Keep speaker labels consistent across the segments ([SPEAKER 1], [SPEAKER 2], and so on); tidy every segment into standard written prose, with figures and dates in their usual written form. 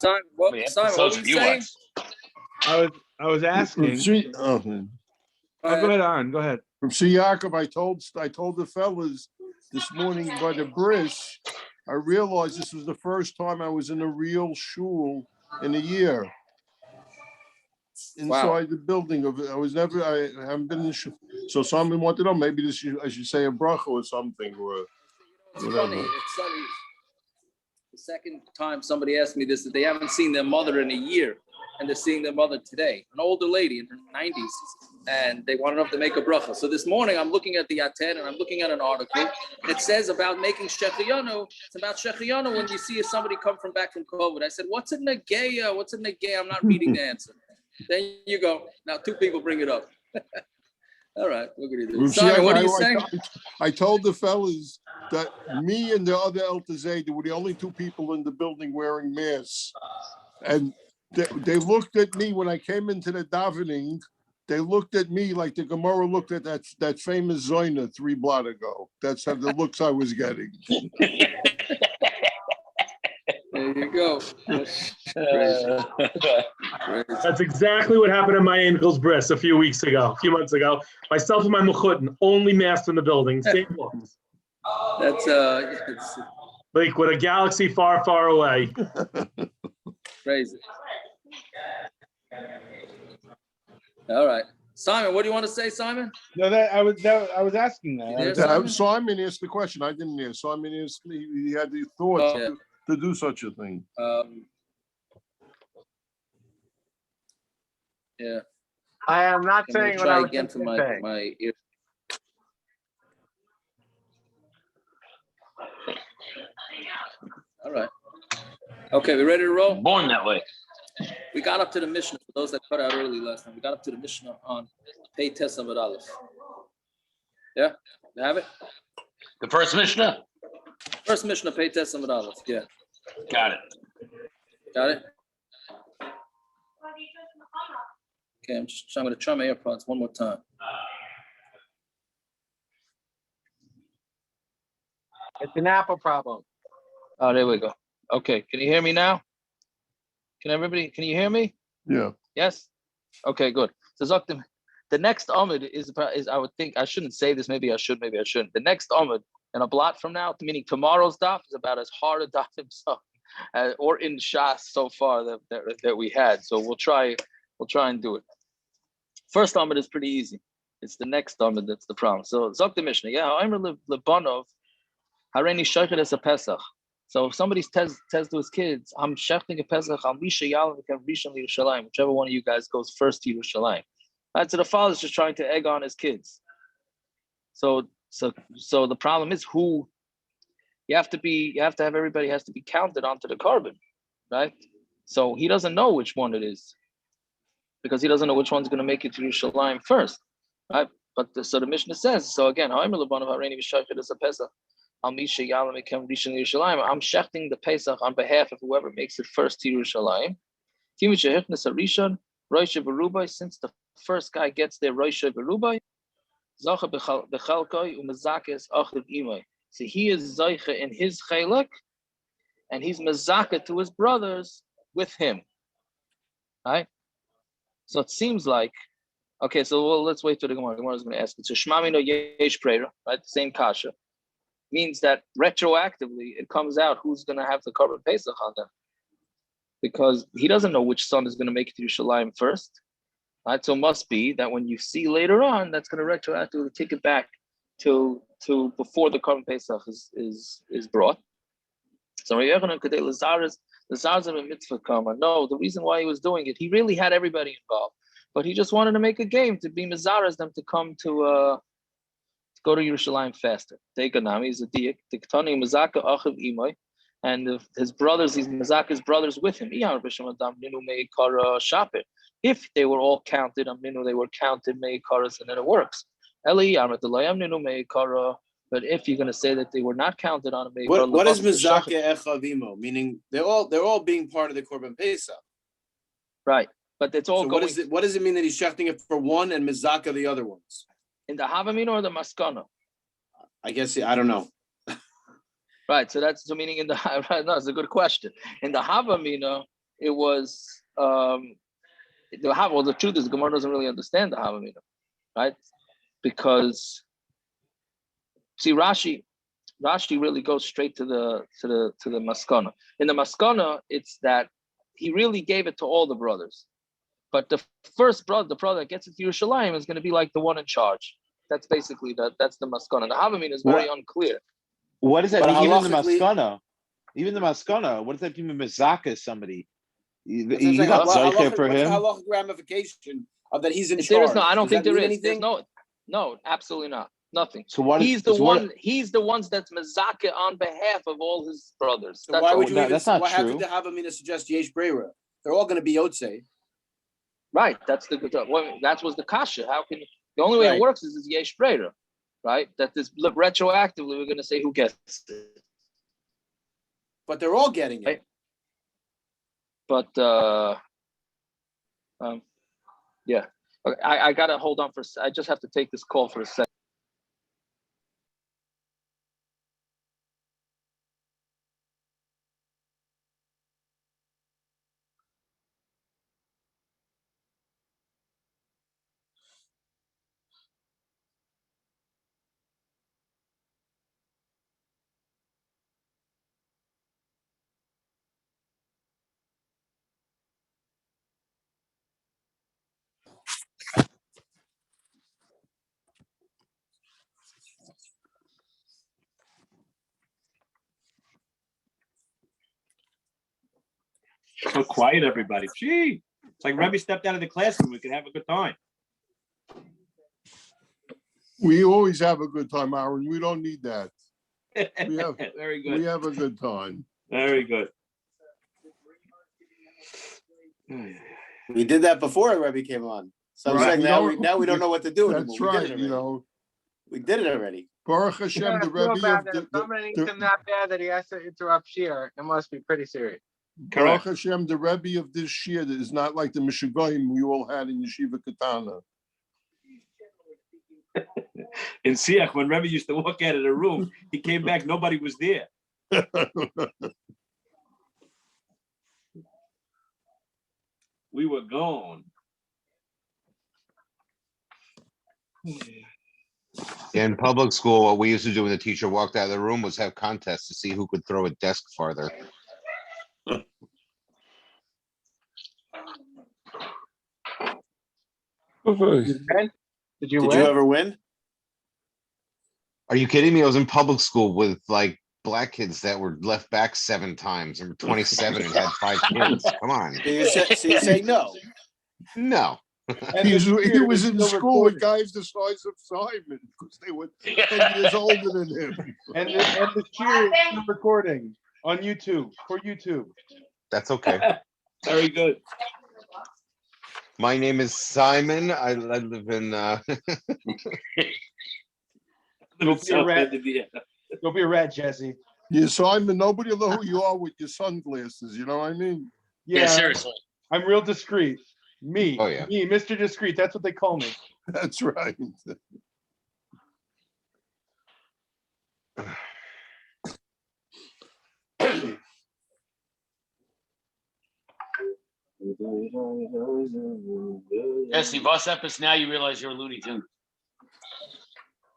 [SPEAKER 1] Simon, what were you saying?
[SPEAKER 2] I was asking.
[SPEAKER 3] Go
[SPEAKER 2] ahead. Go ahead.
[SPEAKER 3] From Yaakov, I told the fellas this morning by the bris, I realized this was the first time I was in a real shul in a year. Inside the building of it. I haven't been in the shul. So someone wanted to know, maybe I should say a bracha or something, or whatever.
[SPEAKER 1] It's funny. The second time somebody asked me this, that they haven't seen their mother in a year, and they're seeing their mother today, an older lady in her 90s, and they wanted to make a bracha. So this morning, I'm looking at the Aten, and I'm looking at an article. It says about making shechiyanu. It's about shechiyanu when you see somebody come back from COVID. I said, what's a negeya? What's a negeya? I'm not reading the answer. Then you go. Now two people bring it up. All right, we're going to do this. Simon, what are you saying?
[SPEAKER 3] I told the fellas that me and the other Eltazay were the only two people in the building wearing masks. And they looked at me when I came into the davening. They looked at me like the Gemara looked at that famous Zoyna 3 blot ago. That's how the looks I was getting.
[SPEAKER 1] There you go.
[SPEAKER 4] That's exactly what happened at my uncle's bris a few months ago. Myself and my mechutin, only masked in the building, same looks.
[SPEAKER 1] That's
[SPEAKER 4] like with a galaxy far, far away.
[SPEAKER 1] Crazy. All right, Simon, what do you want to say, Simon?
[SPEAKER 2] No, I was asking that.
[SPEAKER 3] Simon asked the question. I didn't hear. Simon asked me. He had the thought to do such a thing.
[SPEAKER 1] Yeah.
[SPEAKER 5] I am not saying what I was
[SPEAKER 1] again for my ear. All right. Okay, we ready to roll?
[SPEAKER 6] Born that way.
[SPEAKER 1] We got up to the Mishna. For those that cut out early last time, we got up to the Mishna on Pei Tes Amud Aleph. Yeah, you have it.
[SPEAKER 6] The first Mishna.
[SPEAKER 1] First Mishna, Pei Tes Amud Aleph. Yeah.
[SPEAKER 6] Got it.
[SPEAKER 1] Got it. Okay, I'm going to try my AirPods one more time.
[SPEAKER 5] It's an Apple problem.
[SPEAKER 1] Oh, there we go. Okay, can you hear me now? Can you hear me?
[SPEAKER 3] Yeah.
[SPEAKER 1] Yes? Okay, good. So Zoktim, the next Amud is I would think, I shouldn't say this, maybe I should, maybe I shouldn't. The next Amud in a blot from now, meaning tomorrow's daf, is about as hard a daf himself or in Shas so far that we had. So we'll try and do it. First Amud is pretty easy. It's the next Amud that's the problem. So Zok the Mishnah, I'm Lebanov, Hareni Shochet as a Pesach. So if somebody says to his kids, I'm shechting a Pesach, I'm yerushalyim, whichever one of you guys goes first to Yerushalyim. Right, so the father's just trying to egg on his kids. So the problem is who you have to have everybody has to be counted onto the korban, right? So he doesn't know which one it is, because he doesn't know which one's going to make it to Yerushalayim first, right? But so the Mishnah says, so again, I'm shechting the Pesach on behalf of whoever makes it first to Yerushalayim. Since the first guy gets there, so he is zaycha in his chelak, and he's mezaka to his brothers with him, right? So it seems like, okay, so let's wait till the Gemara. The Gemara is going to ask it. So shmamino yesh preira, right? The same kasha means that retroactively it comes out who's going to have the korban pesach on them, because he doesn't know which son is going to make it to Yerushalayim first, right? So it must be that when you see later on, that's going to retroactively take it back to before the korban pesach is brought. So no, the reason why he was doing it, he really had everybody involved, but he just wanted to make a game to be mezaras them to come to go to Yerushalayim faster. Take a nami is a diak. Tiktani mezaka achav imay, and his brothers, he's mezaka his brothers with him. If they were all counted, they were counted meikaras, and then it works. But if you're going to say that they were not counted on a meikar,
[SPEAKER 7] what is mezaka echav imo? Meaning they're all being part of the korban pesach,
[SPEAKER 1] right? But it's all.
[SPEAKER 7] So
[SPEAKER 1] going.
[SPEAKER 7] What does it mean that he's shechting it for one and mezaka the other ones?
[SPEAKER 1] In the havamina or the maskana?
[SPEAKER 7] I guess I don't know.
[SPEAKER 1] Right. So that's so meaning in the right. No, it's a good question. In the Havamina, it was well, the truth is, Gemara doesn't really understand the Havamina, right? Because see, Rashi really goes straight to the maskana. In the maskana, it's that he really gave it to all the brothers, but the first brother, the brother that gets it to yerushalyim, is going to be like the one in charge. That's basically that's the maskana. The Havamina is very unclear.
[SPEAKER 8] What does that
[SPEAKER 7] But
[SPEAKER 8] mean? Even the
[SPEAKER 7] halachically-
[SPEAKER 8] maskana, what does that mean? Mizaka somebody. He's
[SPEAKER 7] That's what I'm saying.
[SPEAKER 8] not
[SPEAKER 7] Halacha-
[SPEAKER 8] zayche for
[SPEAKER 7] what's the
[SPEAKER 8] him.
[SPEAKER 7] halachic ramification of that he's in charge?
[SPEAKER 1] There is no. I don't
[SPEAKER 7] Does
[SPEAKER 1] think
[SPEAKER 7] that
[SPEAKER 1] there
[SPEAKER 7] mean
[SPEAKER 1] is. There's
[SPEAKER 7] anything?
[SPEAKER 1] no, absolutely not. Nothing.
[SPEAKER 8] So what?
[SPEAKER 1] He's the one. He's the ones that's mezaka on behalf of all his brothers.
[SPEAKER 7] So
[SPEAKER 1] That's
[SPEAKER 7] why
[SPEAKER 1] all.
[SPEAKER 7] would you even?
[SPEAKER 8] That's not
[SPEAKER 7] Why
[SPEAKER 8] true.
[SPEAKER 7] have to have Amina suggest yesh breira? They're all going to be yotze.
[SPEAKER 1] Right. That's the good. That was the kasha. How can the only way
[SPEAKER 7] Right.
[SPEAKER 1] it works is yesh breira, right? That this retroactively we're going to say who gets it.
[SPEAKER 7] But they're all getting it.
[SPEAKER 1] Right. But yeah. Okay, I gotta hold on for. I just have to take this call for a second.
[SPEAKER 9] So quiet, everybody. Gee, it's like Rebbe stepped out of the classroom. We could have a good time.
[SPEAKER 3] We always have a good time, Aaron. We don't need that.
[SPEAKER 9] Very good.
[SPEAKER 3] We have a good time.
[SPEAKER 9] Very good.
[SPEAKER 7] We did that before Rebbe came on. So I'm
[SPEAKER 3] Right.
[SPEAKER 7] saying now we don't know what to do
[SPEAKER 3] That's
[SPEAKER 7] anymore.
[SPEAKER 3] right.
[SPEAKER 7] We did it already.
[SPEAKER 3] Baruch Hashem,
[SPEAKER 5] Yeah,
[SPEAKER 3] the
[SPEAKER 5] I feel
[SPEAKER 3] Rebbe
[SPEAKER 5] bad
[SPEAKER 3] of
[SPEAKER 5] that if
[SPEAKER 3] the
[SPEAKER 5] somebody needs him that bad that he has to interrupt Shir, it must be pretty serious.
[SPEAKER 3] Baruch Hashem, the Rebbe of this shir is not like the Mishagoyim we all had in Yeshiva Katana.
[SPEAKER 9] In Siach, when Rebbe used to walk out of the room, he came back, nobody was there. We were gone.
[SPEAKER 10] In public school, what we used to do when the teacher walked out of the room was have contests to see who could throw a desk farther.
[SPEAKER 5] Did you
[SPEAKER 7] Did
[SPEAKER 5] win?
[SPEAKER 7] you ever win?
[SPEAKER 10] Are you kidding me? I was in public school with like black kids that were left back 7 times and were 27 and had 5 kids. Come on.
[SPEAKER 7] So you say no.
[SPEAKER 10] No.
[SPEAKER 3] He was in school with guys the size of Simon because they were 10 years older than him.
[SPEAKER 2] And the cheer is still recording on YouTube for YouTube.
[SPEAKER 10] That's okay.
[SPEAKER 9] Very good.
[SPEAKER 10] My name is Simon. I live in
[SPEAKER 2] Go be a rat, Jesse.
[SPEAKER 3] Yeah, Simon, nobody will know who you are with your sunglasses. You know what I mean?
[SPEAKER 6] Yeah, seriously.
[SPEAKER 2] I'm real discreet. Me,
[SPEAKER 10] Oh, yeah.
[SPEAKER 2] me, Mr. Discreet. That's what they call me.
[SPEAKER 3] That's right.
[SPEAKER 6] Jesse, boss episode, now you realize you're a Looney Tune.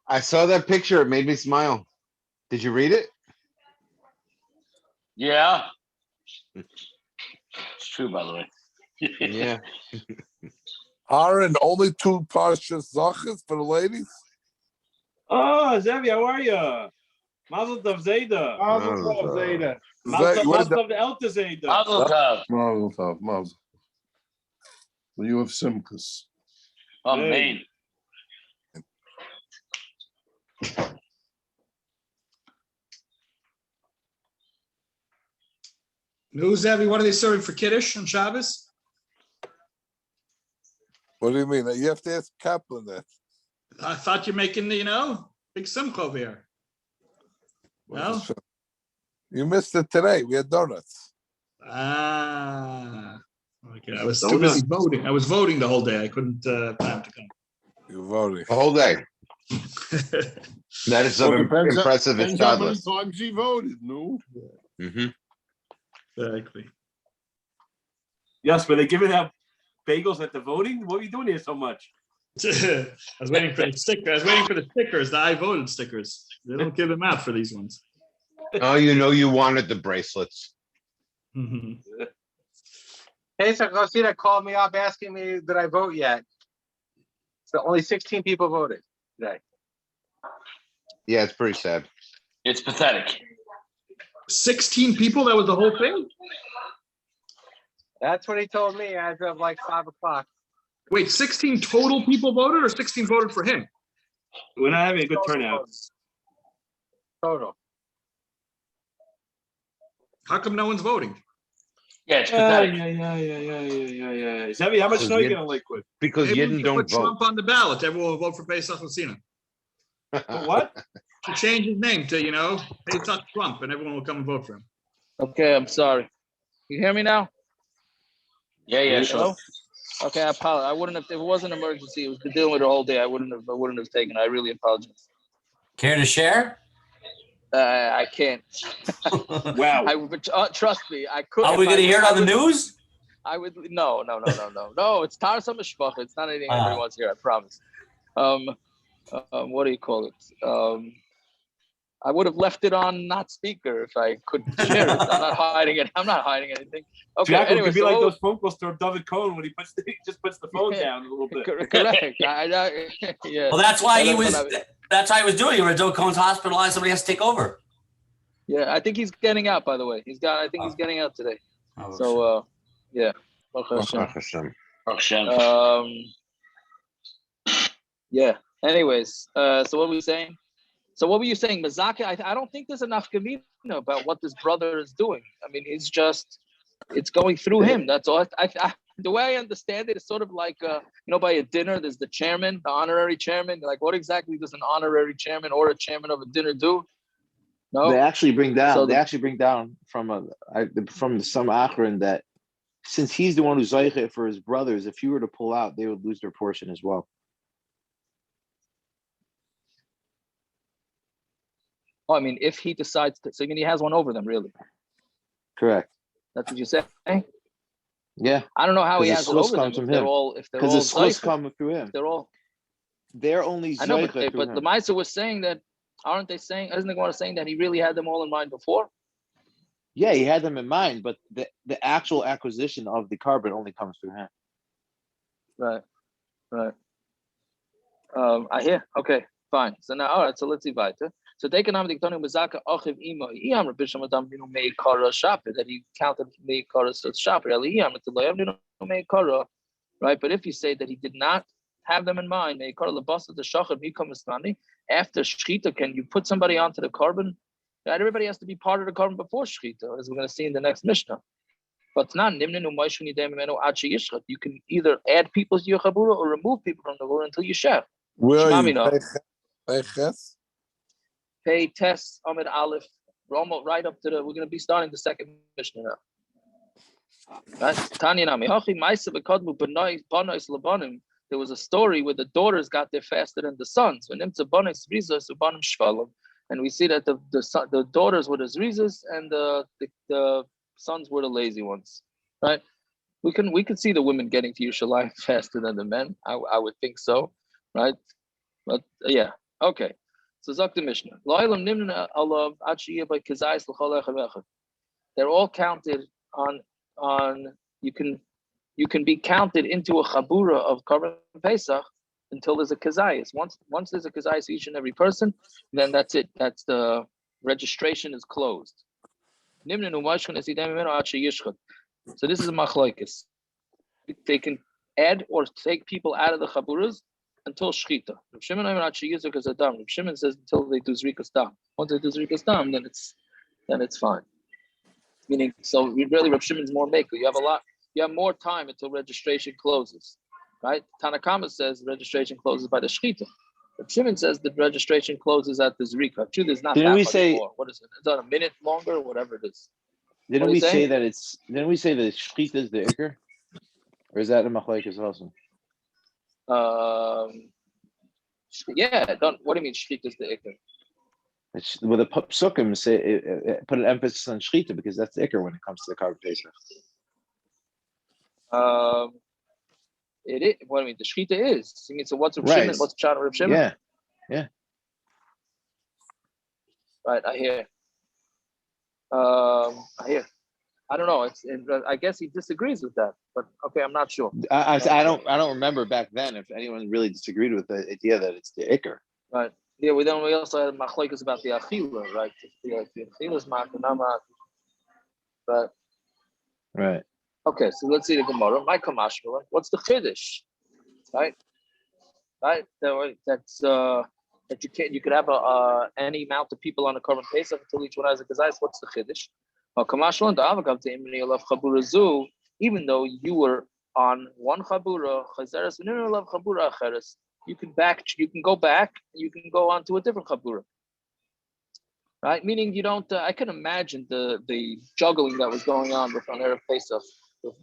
[SPEAKER 10] I saw that picture. It made me smile. Did you read it?
[SPEAKER 6] Yeah. It's true, by the way.
[SPEAKER 10] Yeah.
[SPEAKER 11] Aaron, only 2 parshas zachas for the ladies?
[SPEAKER 9] Oh, Zevi, how are you? Mazel tov Zayda.
[SPEAKER 2] Mazel tov, Zayda.
[SPEAKER 9] Mazel tov the Elta Zayda.
[SPEAKER 6] Mazel tov.
[SPEAKER 3] Mazel tov, mazel. You have simchas.
[SPEAKER 6] Amen.
[SPEAKER 12] No, Zevi, what are they serving for Kiddush on Shabbos?
[SPEAKER 11] What do you mean? You have to ask Kaplan that.
[SPEAKER 12] I thought you're making, big simcha over here. No?
[SPEAKER 11] You missed it today. We had donuts.
[SPEAKER 12] Ah. Okay, I was too busy voting. I was voting the whole day. I couldn't time to come.
[SPEAKER 11] You're voting.
[SPEAKER 10] The whole day. That is
[SPEAKER 3] Well, depends
[SPEAKER 10] impressive.
[SPEAKER 3] depends how many times he voted, no?
[SPEAKER 12] Exactly.
[SPEAKER 9] Yes, but they giving out bagels at the voting? What are you doing here so much?
[SPEAKER 12] I was waiting for the sticker. I was waiting for the stickers, the I voted stickers. They don't give them out for these ones.
[SPEAKER 10] Oh, you wanted the bracelets.
[SPEAKER 5] Pesach Rosita called me up asking me, did I vote yet? So only 16 people voted today.
[SPEAKER 10] Yeah, it's pretty sad.
[SPEAKER 6] It's pathetic.
[SPEAKER 12] 16 people? That was the whole thing?
[SPEAKER 5] That's what he told me as of like 5 o'clock.
[SPEAKER 12] Wait, 16 total people voted or 16 voted for him?
[SPEAKER 9] We're not having a good turnout.
[SPEAKER 5] Total.
[SPEAKER 12] How come no one's voting?
[SPEAKER 6] Yeah, it's pathetic.
[SPEAKER 9] Yeah. Zevi, how much snow you gonna liquid?
[SPEAKER 10] Because
[SPEAKER 12] Maybe we
[SPEAKER 10] Yidden
[SPEAKER 12] should
[SPEAKER 10] don't
[SPEAKER 12] put
[SPEAKER 10] vote.
[SPEAKER 12] Trump on the ballot. Everyone will vote for Pesach Lucina.
[SPEAKER 9] What?
[SPEAKER 12] To change his name to, Pesach Trump, and everyone will come and vote for him.
[SPEAKER 1] Okay, I'm sorry. You hear me now?
[SPEAKER 6] Yeah, sure.
[SPEAKER 1] Hello? Okay, I apologize. I wouldn't have, if it was an emergency, it was been dealing with it all day. I wouldn't have taken it. I really apologize.
[SPEAKER 13] Care to share?
[SPEAKER 1] I can't.
[SPEAKER 9] Wow.
[SPEAKER 1] Trust me, I could.
[SPEAKER 13] Are we going to hear it on the news?
[SPEAKER 1] I would. No. No, it's Tarsam Mishpacha. It's not anything anybody wants to hear. I promise. What do you call it? I would have left it on not speaker if I could share it. I'm not hiding it. I'm not hiding anything. Okay.
[SPEAKER 9] Jack,
[SPEAKER 1] Anyway,
[SPEAKER 9] could be like those phone calls to David Cohen when he just puts the phone down a little bit.
[SPEAKER 1] Correct. Yeah.
[SPEAKER 13] Well, that's why he was. That's how he was doing it. When Joe Cohen's hospitalized, somebody has to take over.
[SPEAKER 1] Yeah, I think he's getting out. By the way, he's getting out today. So, yeah. Yeah. Anyways, so what were we saying? So what were you saying, Mazaka? I don't think there's enough Gemina about what this brother is doing. I mean, it's going through him. That's all. The way I understand it is sort of like, by a dinner, there's the chairman, the honorary chairman. Like, what exactly does an honorary chairman or a chairman of a dinner do? No,
[SPEAKER 8] they actually bring down from some Achron that since he's the one who's zayche for his brothers, if you were to pull out, they would lose their portion as well.
[SPEAKER 1] Oh, I mean, if he decides to, so I mean, he has one over them, really.
[SPEAKER 8] Correct.
[SPEAKER 1] That's what you say?
[SPEAKER 8] Yeah.
[SPEAKER 1] I don't know how he has it over them.
[SPEAKER 8] Because the schus come through him. They're only
[SPEAKER 1] I know, but the Maisa was saying that, aren't they saying, isn't the Gemara saying that he really had them all in mind before?
[SPEAKER 8] Yeah, he had them in mind, but the actual acquisition of the korban only comes through him.
[SPEAKER 1] Right. I hear. Okay, fine. So now, all right, so let's see weiter. So they can have the Mazaka Achiv Ima. Iyam Rabisham Adam Mei Kara Shaper that he counted Mei Kara Shaper. Iyam Mei Kara. Right, but if you say that he did not have them in mind, Mei Kara Labasa the Shachar Mikam Islami. After shchita, can you put somebody onto the korban? Not everybody has to be part of the korban before shchita, as we're going to see in the next Mishna. But not you can either add people to your chabura or remove people from the chabura until you share.
[SPEAKER 11] Where are you?
[SPEAKER 1] Pay test Amud Aleph. We're almost right up to we're going to be starting the second Mishna now. Right? Tanya Nami. There was a story where the daughters got there faster than the sons. And we see that the daughters were the zrizas and the sons were the lazy ones. Right? We could see the women getting to yerushalyim faster than the men. I would think so. Right? But yeah. Okay. So Zok the Mishnah. They're all counted on you can be counted into a chabura of korban pesach until there's a kezayis. Once there's a kezayis for each and every person, then that's it. That's the registration is closed. So this is a Machlokes. They can add or take people out of the chaburas until shchita. Reb Shimon says until they do zrika stam. Once they do zrika stam, then it's fine. Meaning, so really Reb Shimon's more maker. You have more time until registration closes, right? Tanakama says registration closes by the shchita. Reb Shimon says the registration closes at the zrika. Truth is not that much more. What is it? It's on a minute longer, or whatever it is.
[SPEAKER 8] Didn't we say that shchita is the ikr? Or is that a Machlokes also?
[SPEAKER 1] Yeah, don't. What do you mean shchita is the ikar?
[SPEAKER 8] It's with the psukim say put an emphasis on shchita because that's the ikar when it comes to the korban pesach.
[SPEAKER 1] It is. What do you mean? The shchita is. I mean, so what's Reb
[SPEAKER 8] Right.
[SPEAKER 1] Shimon? What's Pshat of Reb Shimon?
[SPEAKER 8] Yeah.
[SPEAKER 1] Right. I hear. I hear. I don't know. I guess he disagrees with that, but okay, I'm not sure.
[SPEAKER 8] I don't remember back then if anyone really disagreed with the idea that it's the ikar.
[SPEAKER 1] Right. Yeah. We also had Machlokes about the achila, right? The achila is maskana, but
[SPEAKER 8] Right.
[SPEAKER 1] okay. So let's see the Gemara. My kamashmila. What's the chiddush? Right. That's that you could have any amount of people on a korban pesach until each one has a kezayis. What's the chiddush? Even though you were on one chabura, you can go back, you can go on to a different chabura. Right? Meaning you don't. I can imagine the juggling that was going on with on Erev Pesach.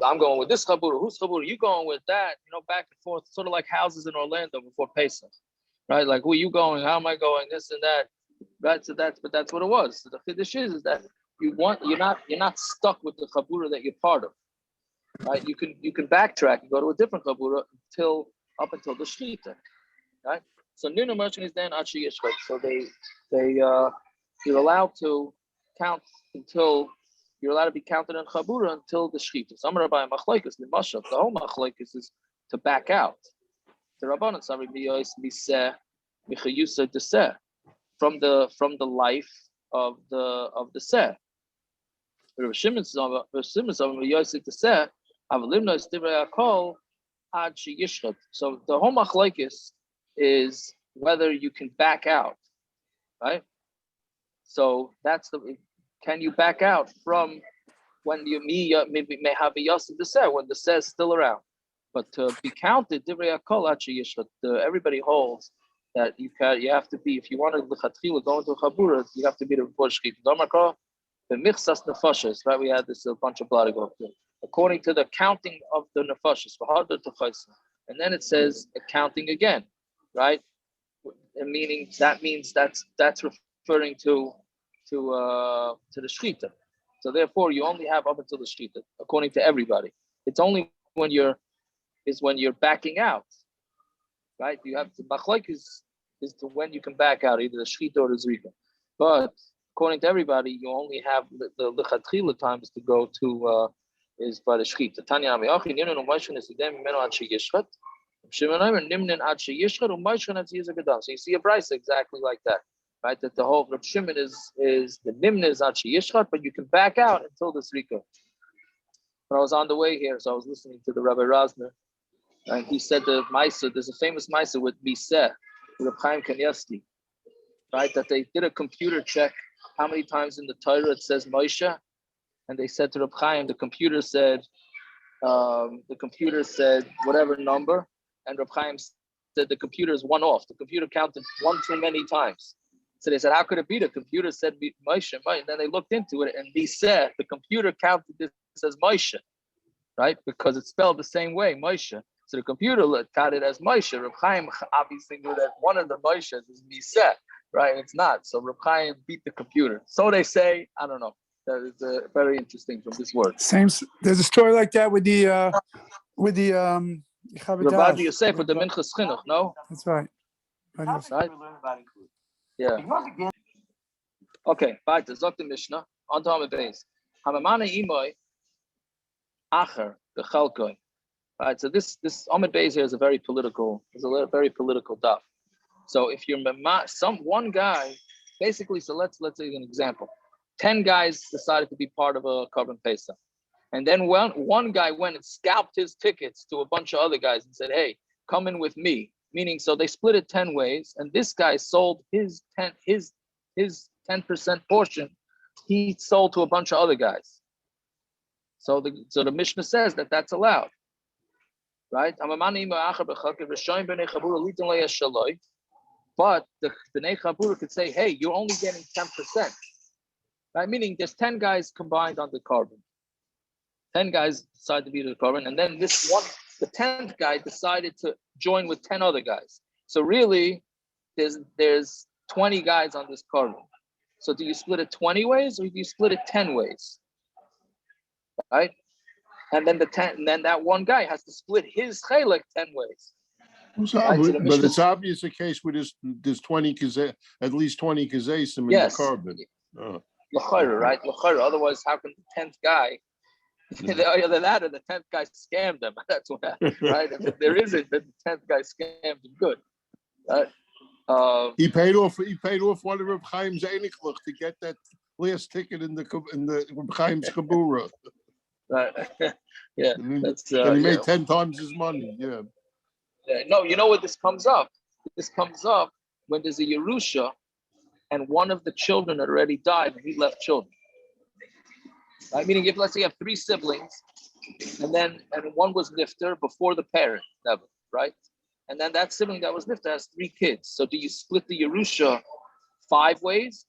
[SPEAKER 1] I'm going with this chabura. Whose chabura? You going with that? Back and forth, sort of like houses in Orlando before Pesach, right? Like, who are you going? How am I going? This and that, right? So that's what it was. So the chiddush is that you're not stuck with the chabura that you're part of, right? You can backtrack and go to a different chabura up until the shchita, right? So ninu merchant is then achi yishchot. So you're allowed to count until. You're allowed to be counted in chabura until the shchita. Some rabbi Machlokes, the Mashal, the whole Machlokes is to back out. The Rabbanan Sari Miyos Miseh Michayusa Deseh from the life of the Seh. Rav Shimon Miyos Deseh Avalimna Stivrei Akol Ad Sheyishchat. So the whole Machlokes is whether you can back out, right? So that's can you back out from when you may have a yasid the seh when the seh is still around? But to be counted, everybody holds that you have to be, if you want to lechatchila go into a chabura, you have to be the before shchita. The michsas nefashos, right? We had this a bunch of blood ago. According to the counting of the nefashos, and then it says counting again, right? Meaning that's referring to the shchita. So therefore, you only have up until the shchita, according to everybody. It's only when you're backing out, right? You have the Machlokes is to when you can back out, either the shchita or the zrika. But according to everybody, you only have the lechatchila times to go to is by the shchita. Tanya Amiachi Nimnin U'Maishkan Esidem Mimeno Ad Sheyishchat. Shimon Nimnin Ad Sheyishchat U'Maishkan Ad Sheyizah Gadam. So you see a brisa exactly like that. Right, that the whole Reb Shimon is the nimna is achi yishchat, but you can back out until the zrika. When I was on the way here, so I was listening to the Rabbi Rosner, and he said the Maisa. There's a famous Maisa with Miseh, with Reb Chaim Kanievsky, right? That they did a computer check how many times in the Torah it says Moshe, and they said to Reb Chaim, the computer said whatever number, and Reb Chaim said the computer is one off. The computer counted one too many times. So they said, how could it be? The computer said Moshe, and then they looked into it, and he said the computer counted this as Moshe, right? Because it's spelled the same way, Moshe. So the computer counted it as Moshe. Reb Chaim obviously knew that one of the Moshes is Miseh, right? It's not. So Reb Chaim beat the computer. So they say, I don't know. That is very interesting from this word.
[SPEAKER 14] There's a story like that with the
[SPEAKER 1] Rabbi Yosef with the Minchas Chinuch, no?
[SPEAKER 14] That's right.
[SPEAKER 1] Right? Yeah. Okay, weiter. Sagt die Mishna. On Amud Beis. Hamamana imoy acher bechalkoi. Right. So this Amud Beis here is a very political daf. So if you're one guy, basically. So let's take an example. 10 guys decided to be part of a korban pesach, and then one guy went and scalped his tickets to a bunch of other guys and said, "Hey, come in with me." Meaning, so they split it 10 ways, and this guy sold his 10% portion. He sold to a bunch of other guys. So the Mishna says that that's allowed, right? But the Bnei Chabura could say, "Hey, you're only getting 10%." Right? Meaning, there's 10 guys combined on the korban. 10 guys decided to be the korban, and then the 10th guy decided to join with 10 other guys. So really, there's 20 guys on this korban. So do you split it 20 ways or do you split it 10 ways? Right? And then that one guy has to split his chelik 10 ways. Right? So
[SPEAKER 3] But it's obvious a case where there's 20 at least 20 kezayis in the korban.
[SPEAKER 1] L'chayra, right? L'chayra. Otherwise, how can the 10th guy? Either that or the 10th guy scammed them. That's what happened, right? If there isn't, then the 10th guy scammed him good, right?
[SPEAKER 3] He paid off one of Reb Chaim's Einichlich to get that last ticket in the Reb Chaim's Kabura.
[SPEAKER 1] Right. Yeah.
[SPEAKER 3] That's and he made 10 times his money. Yeah.
[SPEAKER 1] No, you know what this comes up? This comes up when there's a Yerusha and one of the children had already died and he left children. Right? Meaning if let's say you have 3 siblings and one was nifter before the parent, right? And then that sibling that was nifter has 3 kids. So do you split the Yerusha 5 ways?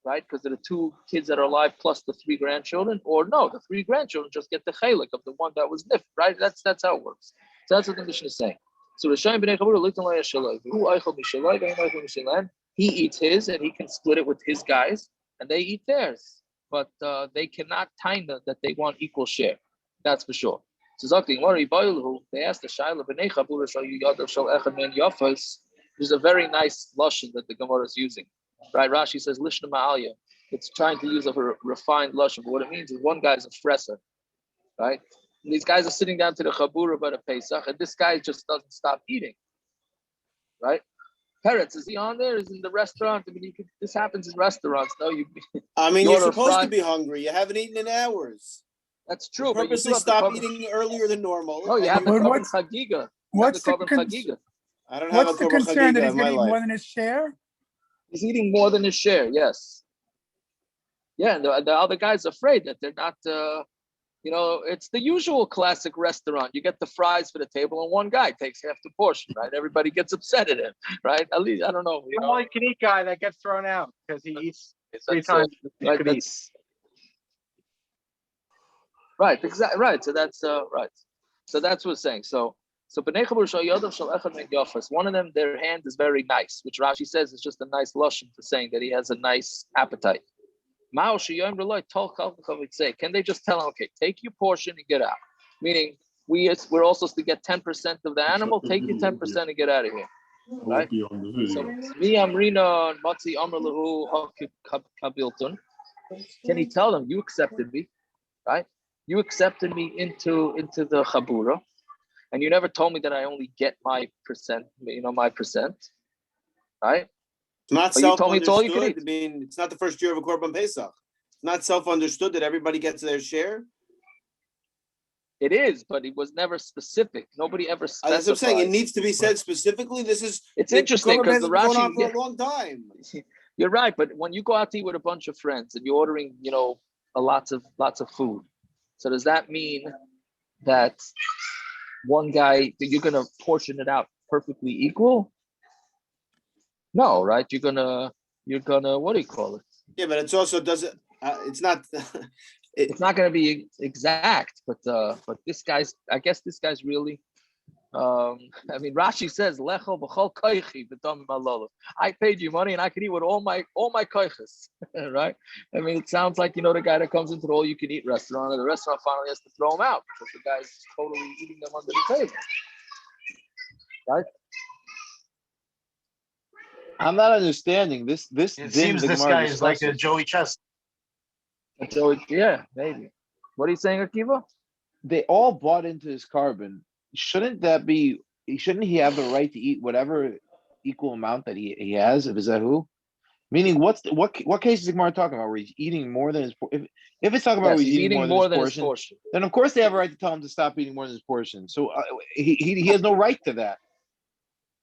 [SPEAKER 1] Right? Because there are 2 kids that are alive plus the 3 grandchildren, or no, the 3 grandchildren just get the chelik of the one that was nifter, right? That's how it works. So that's what the Mishna is saying. So he eats his and he can split it with his guys and they eat theirs, but they cannot time that they want equal share. That's for sure. So they asked the Shaila, there's a very nice lashon that the Gemara is using. Right? Rashi says lishna ma'alya. It's trying to use a refined lashon. But what it means is one guy's a fresser, right? And these guys are sitting down to the chabura by the pesach, and this guy just doesn't stop eating, right? Peretz, is he on there? Is he in the restaurant? I mean, this happens in restaurants. No,
[SPEAKER 7] you're supposed to be hungry. You haven't eaten in hours.
[SPEAKER 1] That's true.
[SPEAKER 7] You purposely stop eating earlier than normal.
[SPEAKER 1] Oh, you have the korban chagiga.
[SPEAKER 14] What's the
[SPEAKER 7] I don't have a korban
[SPEAKER 14] concern that
[SPEAKER 7] chagiga
[SPEAKER 14] he's
[SPEAKER 7] in my
[SPEAKER 14] going to eat
[SPEAKER 7] life.
[SPEAKER 14] more than his share?
[SPEAKER 1] He's eating more than his share, yes. Yeah, and the other guy's afraid that they're not, it's the usual classic restaurant. You get the fries for the table and one guy takes half the portion, right? Everybody gets upset at him, right? At least, I don't know.
[SPEAKER 5] The only can eat guy that gets thrown out because he eats 3 times.
[SPEAKER 1] Right, right, exactly, right. So that's, right. So that's what it's saying. So one of them, their hand is very nice, which Rashi says is just a nice lashon for saying that he has a nice appetite. Can they just tell him, okay, take your portion and get out? Meaning we're all supposed to get 10% of the animal, take your 10% and get out of here. Right? So me amrina matzi amr lahu kabiltun. Can he tell them you accepted me, right? You accepted me into the chabura. And you never told me that I only get my percent, my percent, right?
[SPEAKER 7] It's not
[SPEAKER 1] but you told me it's all you can eat.
[SPEAKER 7] I mean, it's not the first year of a korban pesach. It's not self-understood that everybody gets their share.
[SPEAKER 1] It is, but it was never specific. Nobody ever specified.
[SPEAKER 7] That's what I'm saying. It needs to be said specifically.
[SPEAKER 1] It's interesting because the Rashi
[SPEAKER 7] going on for a long time.
[SPEAKER 1] You're right, but when you go out to eat with a bunch of friends and you're ordering, lots of food, so does that mean that one guy, you're gonna portion it out perfectly equal? No, right? You're gonna what do you call it?
[SPEAKER 7] Yeah, but it's also doesn't. It's not.
[SPEAKER 1] It's not gonna be exact, but this guy's. I guess this guy's really. Rashi says lecho b'chol koichi b'tamim alolo. I paid you money and I can eat with all my koiches, right? It sounds like the guy that comes into the all-you-can-eat restaurant, and the restaurant finally has to throw him out because the guy's totally eating them under the table, right?
[SPEAKER 8] I'm not understanding this.
[SPEAKER 6] It seems this guy is like a Joey Chestnut.
[SPEAKER 1] Joey, yeah, maybe. What are you saying, Akiva?
[SPEAKER 8] They all bought into his korban. Shouldn't he have the right to eat whatever equal amount that he has of his ahu? Meaning, what case is Gemara talking about where he's eating more than his portion? If it's talking about where he's eating more than his portion, then of course they have a right to tell him to stop eating more than his portion. So he has no right to that.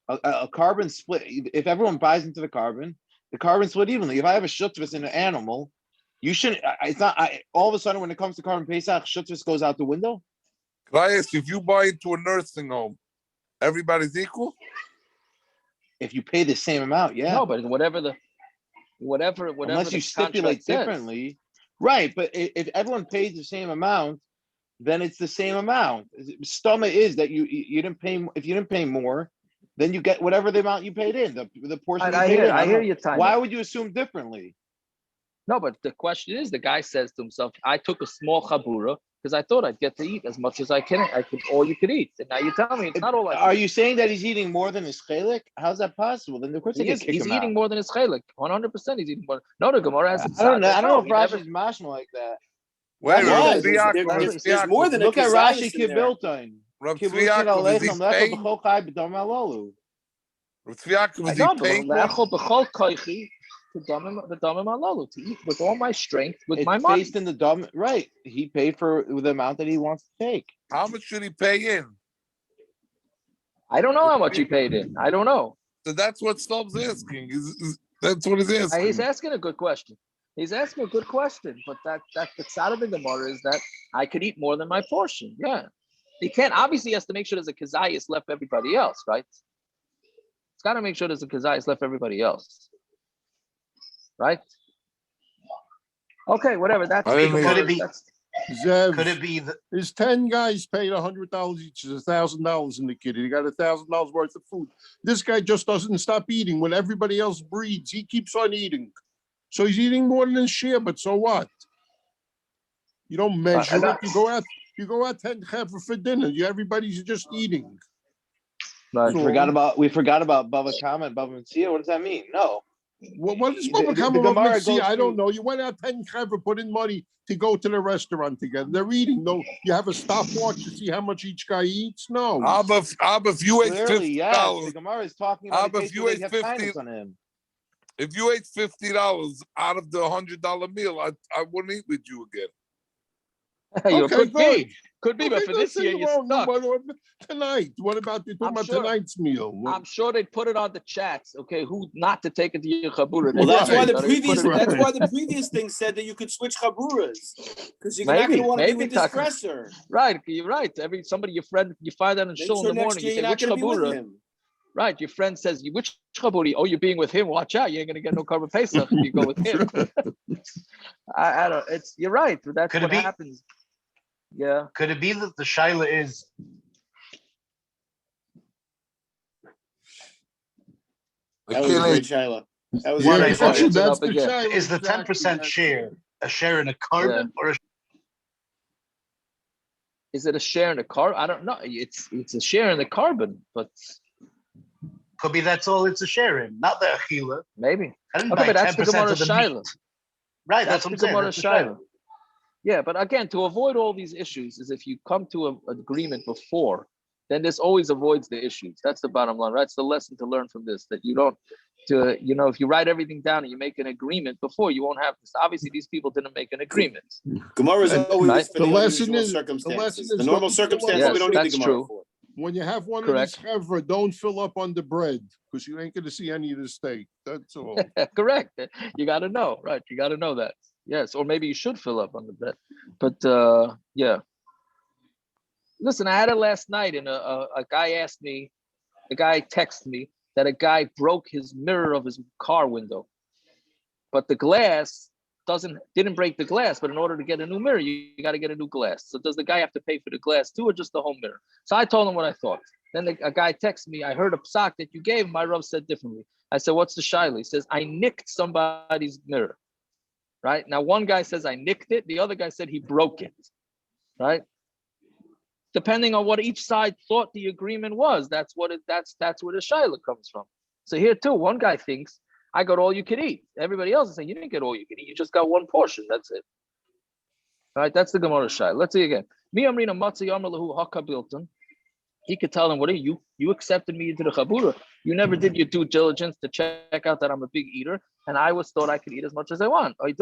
[SPEAKER 8] A korban split. If everyone buys into the korban split evenly. If I have a shutvis in an animal, you shouldn't. It's not. All of a sudden, when it comes to korban pesach, shutvis goes out the window.
[SPEAKER 11] Kezayis, if you buy into a nursing home, everybody's equal?
[SPEAKER 8] If you pay the same amount, yeah.
[SPEAKER 1] No, but whatever.
[SPEAKER 8] Unless you stipulate differently, right? But if everyone pays the same amount, then it's the same amount. Stoma is that you didn't pay. If you didn't pay more, then you get whatever the amount you paid in, the portion you
[SPEAKER 1] I
[SPEAKER 8] paid
[SPEAKER 1] hear,
[SPEAKER 8] in.
[SPEAKER 1] I hear
[SPEAKER 8] don't-
[SPEAKER 1] you, Tanya.
[SPEAKER 8] Why would you assume differently?
[SPEAKER 1] No, but the question is, the guy says to himself, I took a small chabura because I thought I'd get to eat as much as I could, all you could eat. And now you tell me it's not all I
[SPEAKER 8] Are
[SPEAKER 1] can
[SPEAKER 8] you saying that he's eating more than his chelik? How's that possible? Then of course they
[SPEAKER 1] He
[SPEAKER 8] can
[SPEAKER 1] is,
[SPEAKER 8] kick
[SPEAKER 1] he's
[SPEAKER 8] him
[SPEAKER 1] eating
[SPEAKER 8] out.
[SPEAKER 1] more than his chelik. 100% he's eating more. No, the Gemara has
[SPEAKER 8] I don't know. I don't know if
[SPEAKER 1] he never-
[SPEAKER 8] Rashi's mashma like that.
[SPEAKER 11] Wait,
[SPEAKER 8] Rashi
[SPEAKER 11] Rav
[SPEAKER 8] says-
[SPEAKER 11] Tzviak,
[SPEAKER 7] There's more than a
[SPEAKER 8] Look at
[SPEAKER 7] kezayis
[SPEAKER 8] Rashi
[SPEAKER 7] in there.
[SPEAKER 8] Kibiltain.
[SPEAKER 11] Rav Tzviak, is he paying? Rav Tzviak, was he paying more?
[SPEAKER 1] To eat with all my strength, with
[SPEAKER 8] It's
[SPEAKER 1] my money.
[SPEAKER 8] based in the dumb, right? He paid for the amount that he wants to take.
[SPEAKER 11] How much should he pay in?
[SPEAKER 1] I don't know how much he paid in. I don't know.
[SPEAKER 11] So that's what Stubbs asking. That's what he's asking.
[SPEAKER 1] He's asking a good question. He's asking a good question, but that the side of the Gemara is that I could eat more than my portion. Yeah, he can't. Obviously, he has to make sure there's a kezayis left for everybody else, right? He's got to make sure there's a kezayis left for everybody else, right? Okay, whatever. That's
[SPEAKER 10] Could it be?
[SPEAKER 3] Zev,
[SPEAKER 10] Could it be the?
[SPEAKER 3] His 10 guys paid $100 each. Is $1,000 in the kitty. He got $1,000 worth of food. This guy just doesn't stop eating when everybody else breeds. He keeps on eating. So he's eating more than his share, but so what? You don't measure it. You go out 10 chevra for dinner. Everybody's just eating.
[SPEAKER 8] We forgot about Bava Kama and Bava Metzia. What does that mean? No.
[SPEAKER 3] What is Bava Kama? I don't know. You went out 10 chevra, put in money to go to the restaurant together. They're eating. No, you have a stopwatch to see how much each guy eats. No.
[SPEAKER 11] If you ate $50,
[SPEAKER 8] yes, the Gemara is talking about
[SPEAKER 11] if you ate $50
[SPEAKER 8] on him.
[SPEAKER 11] If you ate $50 out of the $100 meal, I wouldn't eat with you again.
[SPEAKER 1] Could be, but for this year you're stuck.
[SPEAKER 3] Tonight, what about you talking about tonight's meal?
[SPEAKER 1] I'm sure they put it on the chats. Okay, who not to take it to your chabura?
[SPEAKER 7] Well, that's why the previous thing said that you could switch chaburas because you're not going to want to be with this dresser.
[SPEAKER 1] Right, you're right. Your friend, you find out in shul in the morning. You say which chabura. Right, your friend says, which chaburi? Oh, you're being with him. Watch out, you ain't gonna get no korban pesach if you go with him. I don't. You're right. That's what happens. Yeah.
[SPEAKER 10] Could it be that the shaila is?
[SPEAKER 7] That was a great shaila. That was
[SPEAKER 10] Is the 10% share a share in a korban or?
[SPEAKER 1] Is it a share in the korban? I don't know. It's a share in the korban, but.
[SPEAKER 10] Could be that's all it's a share in, not the lechatchila.
[SPEAKER 1] Maybe.
[SPEAKER 10] Okay,
[SPEAKER 1] but that's the Gemara Shaila.
[SPEAKER 10] Right, that's what I'm
[SPEAKER 1] Gemara
[SPEAKER 10] saying.
[SPEAKER 1] Shaila. Yeah, but again, to avoid all these issues is if you come to an agreement before, then this always avoids the issues. That's the bottom line, right? It's the lesson to learn from this, that you don't, if you write everything down and you make an agreement before, you won't have this. Obviously, these people didn't make an agreement.
[SPEAKER 7] Gemara is always
[SPEAKER 1] right?
[SPEAKER 7] for the lesson is circumstances. The normal circumstances, we don't need the Gemara for.
[SPEAKER 3] When you have one of these chevra, don't fill up on the bread because you ain't going to see any of the steak. That's all.
[SPEAKER 1] Correct. You got to know, right? You got to know that. Yes, or maybe you should fill up on the bread. But yeah. Listen, I had it last night, and a guy texted me that a guy broke his mirror of his car window, but the glass didn't break the glass, but in order to get a new mirror, you got to get a new glass. So does the guy have to pay for the glass too, or just the whole mirror? So I told him what I thought. Then a guy texted me, I heard a pesach that you gave, my Rav said differently. I said, what's the shaila? He says, I nicked somebody's mirror. Right? Now, one guy says I nicked it. The other guy said he broke it. Right? Depending on what each side thought the agreement was, that's where the shaila comes from. So here too, one guy thinks I got all you could eat. Everybody else is saying you didn't get all you could eat. You just got one portion. That's it. All right, that's the Gemara shaila. Let's see again. He could tell them, what are you? You accepted me into the chabura. You never did your due diligence to check out that I'm a big eater, and I thought I could eat as much as I want. He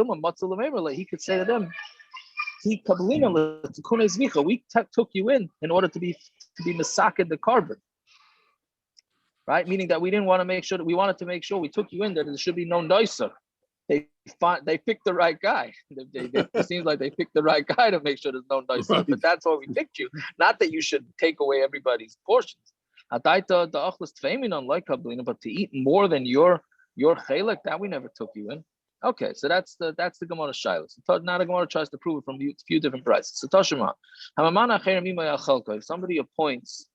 [SPEAKER 1] could say to them, we took you in order to be masaked the korban. Right? Meaning that we didn't want to make sure that we wanted to make sure we took you in that there should be no noiser. They picked the right guy. It seems like they picked the right guy to make sure there's no noiser. But that's why we picked you. Not that you should take away everybody's portions. But to eat more than your chelik, that we never took you in. Okay, so that's the Gemara shaila. So now the Gemara tries to prove it from a few different prices. So Toshima, if somebody appoints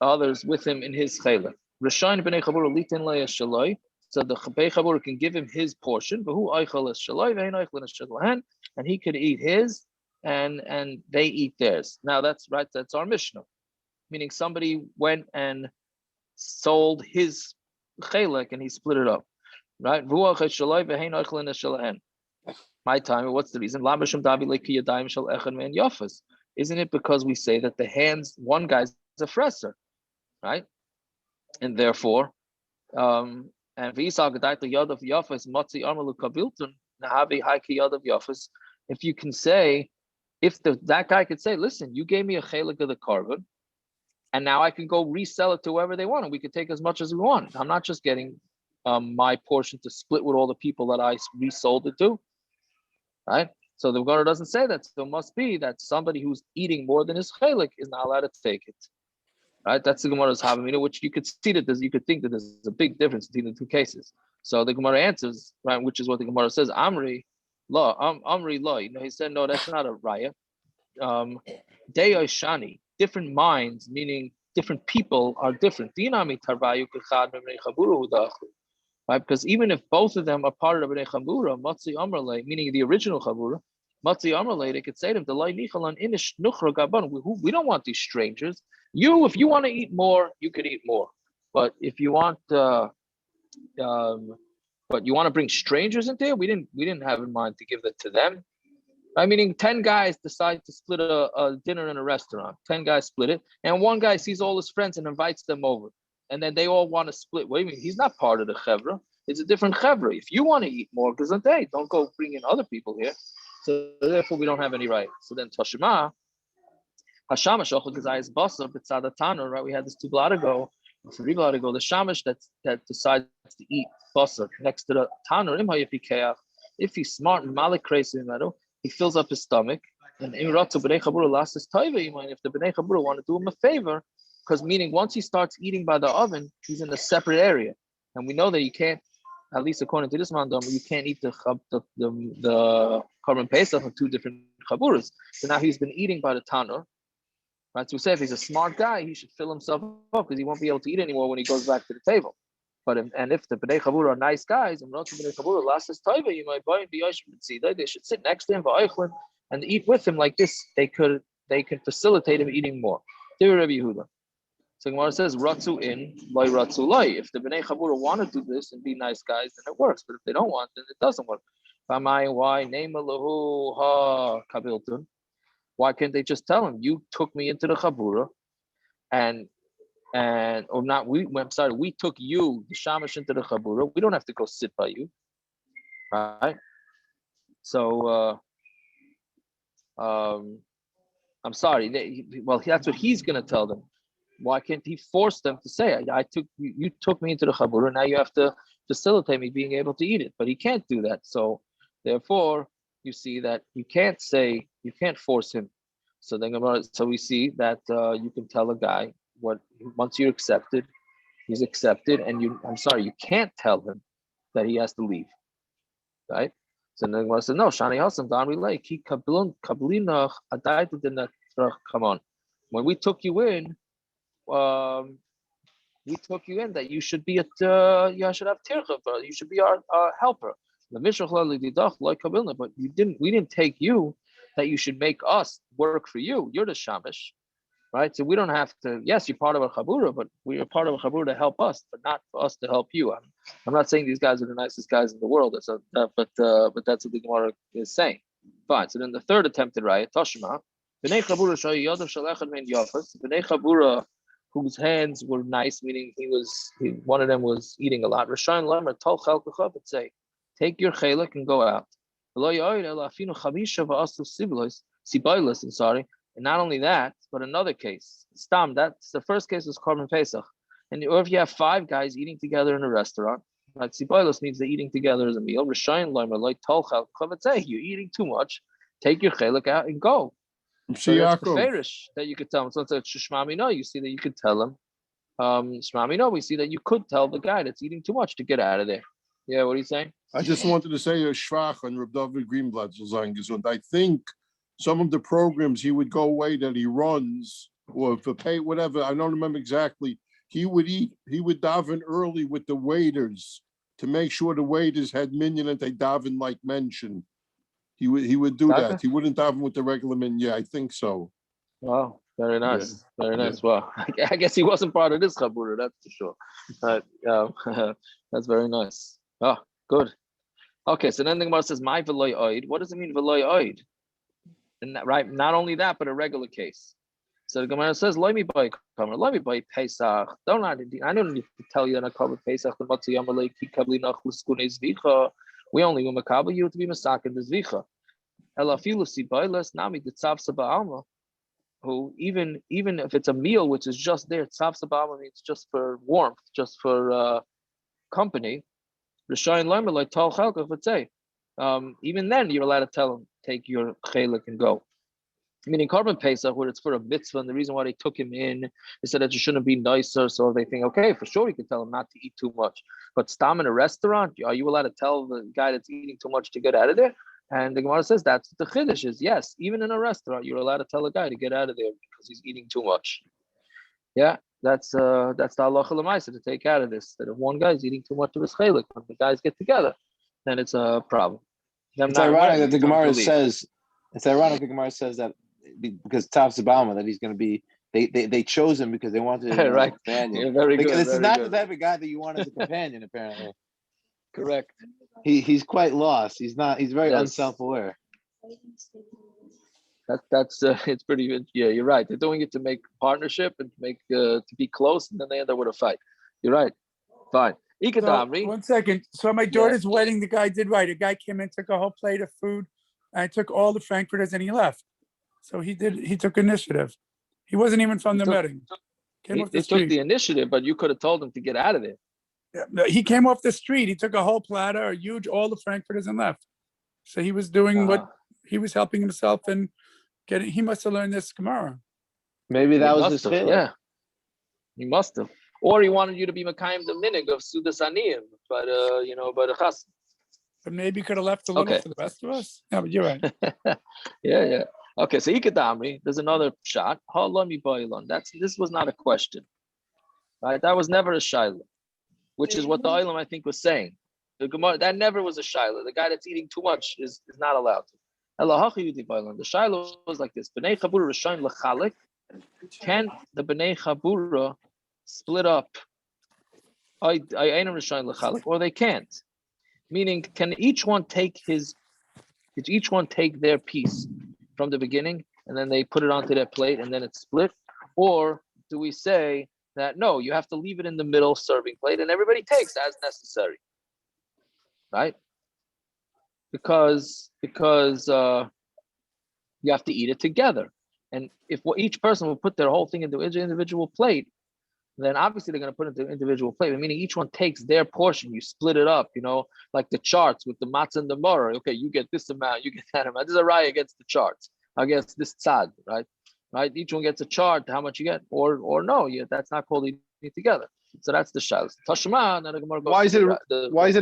[SPEAKER 1] others with him in his chayla. Rishayin b'nei chabura litin le'es shaloi. So the bnei chabura can give him his portion, but who eichel es shaloi ve'ein eichel es shalahen, and he could eat his, and they eat theirs. Now that's right. That's our Mishnah, meaning somebody went and sold his chelek and he split it up, right? My time. What's the reason? Isn't it because we say that the hands, one guy's a fresser, right? And therefore, and if you can say, if that guy could say, listen, you gave me a chelek of the korban, and now I can go resell it to whoever they want, and we can take as much as we want. I'm not just getting my portion to split with all the people that I resold it to, right? So the Gemara doesn't say that. So it must be that somebody who's eating more than his chelek is not allowed to take it, right? That's the Gemara's Havamina, which you could see that you could think that there's a big difference between the two cases. So the Gemara answers, right, which is what the Gemara says, Amri law, Amri law. He said, no, that's not a raya. Deyai shani, different minds, meaning different people are different. Right? Because even if both of them are part of the Bnei Chabura, Matzi Amrle, meaning the original Chabura, Matzi Amrle, they could say to him, we don't want these strangers. If you want to eat more, you could eat more. But if you want but you want to bring strangers into it, we didn't have in mind to give that to them. I mean, 10 guys decide to split a dinner in a restaurant. 10 guys split it, and one guy sees all his friends and invites them over. And then they all want to split. What do you mean? He's not part of the chevra. It's a different chevra. If you want to eat more, because don't go bring in other people here. So therefore, we don't have any right. So then Tashima, Hashama Shochel kezayis basar b'tzad tanur. Right? We had this 2 blot ago, 3 blot ago. The shamash that decides to eat basar next to the tanur. If he's smart and malik crazy, he fills up his stomach. And if the Bnei Chabura want to do him a favor, because meaning once he starts eating by the oven, he's in a separate area, and we know that you can't, at least according to this mandam, you can't eat the korban pesach of 2 different chaburas. So now he's been eating by the tanur. Right? So we say if he's a smart guy, he should fill himself up because he won't be able to eat anymore when he goes back to the table. But if the Bnei Chabura are nice guys, and not the Bnei Chabura last his taiva, you might buy and be they should sit next to him and eat with him like this. They can facilitate him eating more. Dear Rabbi Yehuda. So Gemara says, "Ratzu in, loy ratzu loy." If the Bnei Chabura want to do this and be nice guys, then it works. But if they don't want, then it doesn't work. Why name Elahu ha kabiltun? Why can't they just tell him, "You took me into the Chabura, or not? We took you, the shamash, into the Chabura. We don't have to go sit by you, right?" So, I'm sorry. That's what he's going to tell them. Why can't he force them to say, you took me into the Chabura, now you have to facilitate me being able to eat it. But he can't do that. So therefore, you see that you can't force him. So then we see that you can tell a guy once you're accepted, he's accepted, and you can't tell him that he has to leave. Right? So then I said, no, Shani Hassan, Don relay, come on. When we took you in, that you should be you should have tircha, you should be our helper. But we didn't take you that you should make us work for you. You're the shamash, right? So we don't have to. Yes, you're part of a chabura, but we are part of a chabura to help us, but not for us to help you. I'm not saying these guys are the nicest guys in the world, but that's what the Gemara is saying. Fine. So then the third attempted raya, Tashma, Bnei Chabura shayadav shalechad min yafas. Bnei Chabura, whose hands were nice, meaning one of them was eating a lot. Rashayin lamer tol chelkachav would say, take your chelek and go out. I'm sorry. And not only that, but another case. Stam, that's the first case was korban pesach. Or if you have 5 guys eating together in a restaurant, right? Siboilus means they're eating together as a meal. Rashayin lamer like tol chelkachav would say, you're eating too much. Take your chelek out and go. So that's the fairish that you could tell him. So it's shmami no. You see that you could tell him. Shmami no. We see that you could tell the guy that's eating too much to get out of there. Yeah, what are you saying?
[SPEAKER 3] I just wanted to say a shvach on Reb David Greenblatt. I think some of the programs he would go away that he runs, or for pay, whatever. I don't remember exactly. He would daven early with the waiters to make sure the waiters had minyan and they daven like mentioned. He would do that. He wouldn't daven with the regular minyan. Yeah, I think so.
[SPEAKER 1] Wow, very nice, very nice. Wow, I guess he wasn't part of this chabura, that's for sure. That's very nice. Oh, good. Okay, so then the Gemara says, "My veloy oid." What does it mean veloy oid? And that, right, not only that, but a regular case. So the Gemara says, "Loy mi by kamer, loy mi by pesach." I don't need to tell you that I cover pesach. The matzah yamalei ki kabli nach l'skune zrika. We only will makabel you to be masak in the zrika. Elafilu si bailas nami the tzav saba alma. Who even if it's a meal which is just there, tzav saba alma means just for warmth, just for company. Rishayin lemer like tal chelka would say. Even then, you're allowed to tell him take your chelik and go. Meaning korban pesach, where it's for a mitzvah, and the reason why they took him in, they said that you shouldn't be nicer, so they think, okay, for sure, you can tell him not to eat too much. But stam in a restaurant, are you allowed to tell the guy that's eating too much to get out of there? And the Gemara says that's the chiddush is, yes, even in a restaurant, you're allowed to tell a guy to get out of there because he's eating too much. Yeah, that's the halacha l'maisa to take out of this. That if one guy's eating too much of his chelik, when the guys get together, then it's a problem.
[SPEAKER 8] It's ironic that the Gemara says. It's ironic the Gemara says that because Tav Zabama that he's going to be. They chose him because they wanted him
[SPEAKER 1] right.
[SPEAKER 8] companion.
[SPEAKER 1] Yeah, very good.
[SPEAKER 8] This
[SPEAKER 1] very
[SPEAKER 8] is not
[SPEAKER 1] good.
[SPEAKER 8] the type of guy that you want as a companion. Apparently,
[SPEAKER 1] correct.
[SPEAKER 8] He's quite lost. He's not. He's very unself-aware.
[SPEAKER 1] That's it's pretty good. Yeah, you're right. They're doing it to make partnership and make to be close, and then they end up with a fight. You're right. Fine.
[SPEAKER 14] So, 1 second. So my daughter's wedding, the guy did right. A guy came in, took a whole plate of food. I took all the frankfurters and he left. So he took initiative. He wasn't even from the wedding.
[SPEAKER 1] He took the initiative, but you could have told him to get out of there.
[SPEAKER 14] Yeah, no, he came off the street. He took a whole platter, all the frankfurters and left. So he was doing what he was helping himself and he must have learned this Gemara.
[SPEAKER 8] Maybe that was his failure.
[SPEAKER 1] Yeah, he must have. Or he wanted you to be Makayim the minig of Sudas Aniyim, but but a chas.
[SPEAKER 14] But maybe he could have left a little for the rest of us. Yeah, but you're right.
[SPEAKER 1] yeah. Okay, so Ikadamri, there's another shot. This was not a question. Right? That was never a shaila, which is what the Olam I think was saying. The Gemara, that never was a shaila. The guy that's eating too much is not allowed to. The shaila was like this. B'nei Chabura Rishayin L'chalik. Can the B'nei Chabura split up? Or they can't. Meaning, can each one take their piece from the beginning and then they put it onto their plate and then it's split? Or do we say that no, you have to leave it in the middle serving plate and everybody takes as necessary? Right? Because you have to eat it together. And if each person will put their whole thing into an individual plate, then obviously they're going to put it into an individual plate. Meaning each one takes their portion. You split it up, like the charts with the matzah and the maror. Okay, you get this amount, you get that amount. This is a raya against the charts. I guess this tzad, right? Each one gets a chart, how much you get, or no, that's not called eating together. So that's the shal. Tashma.
[SPEAKER 2] Why is it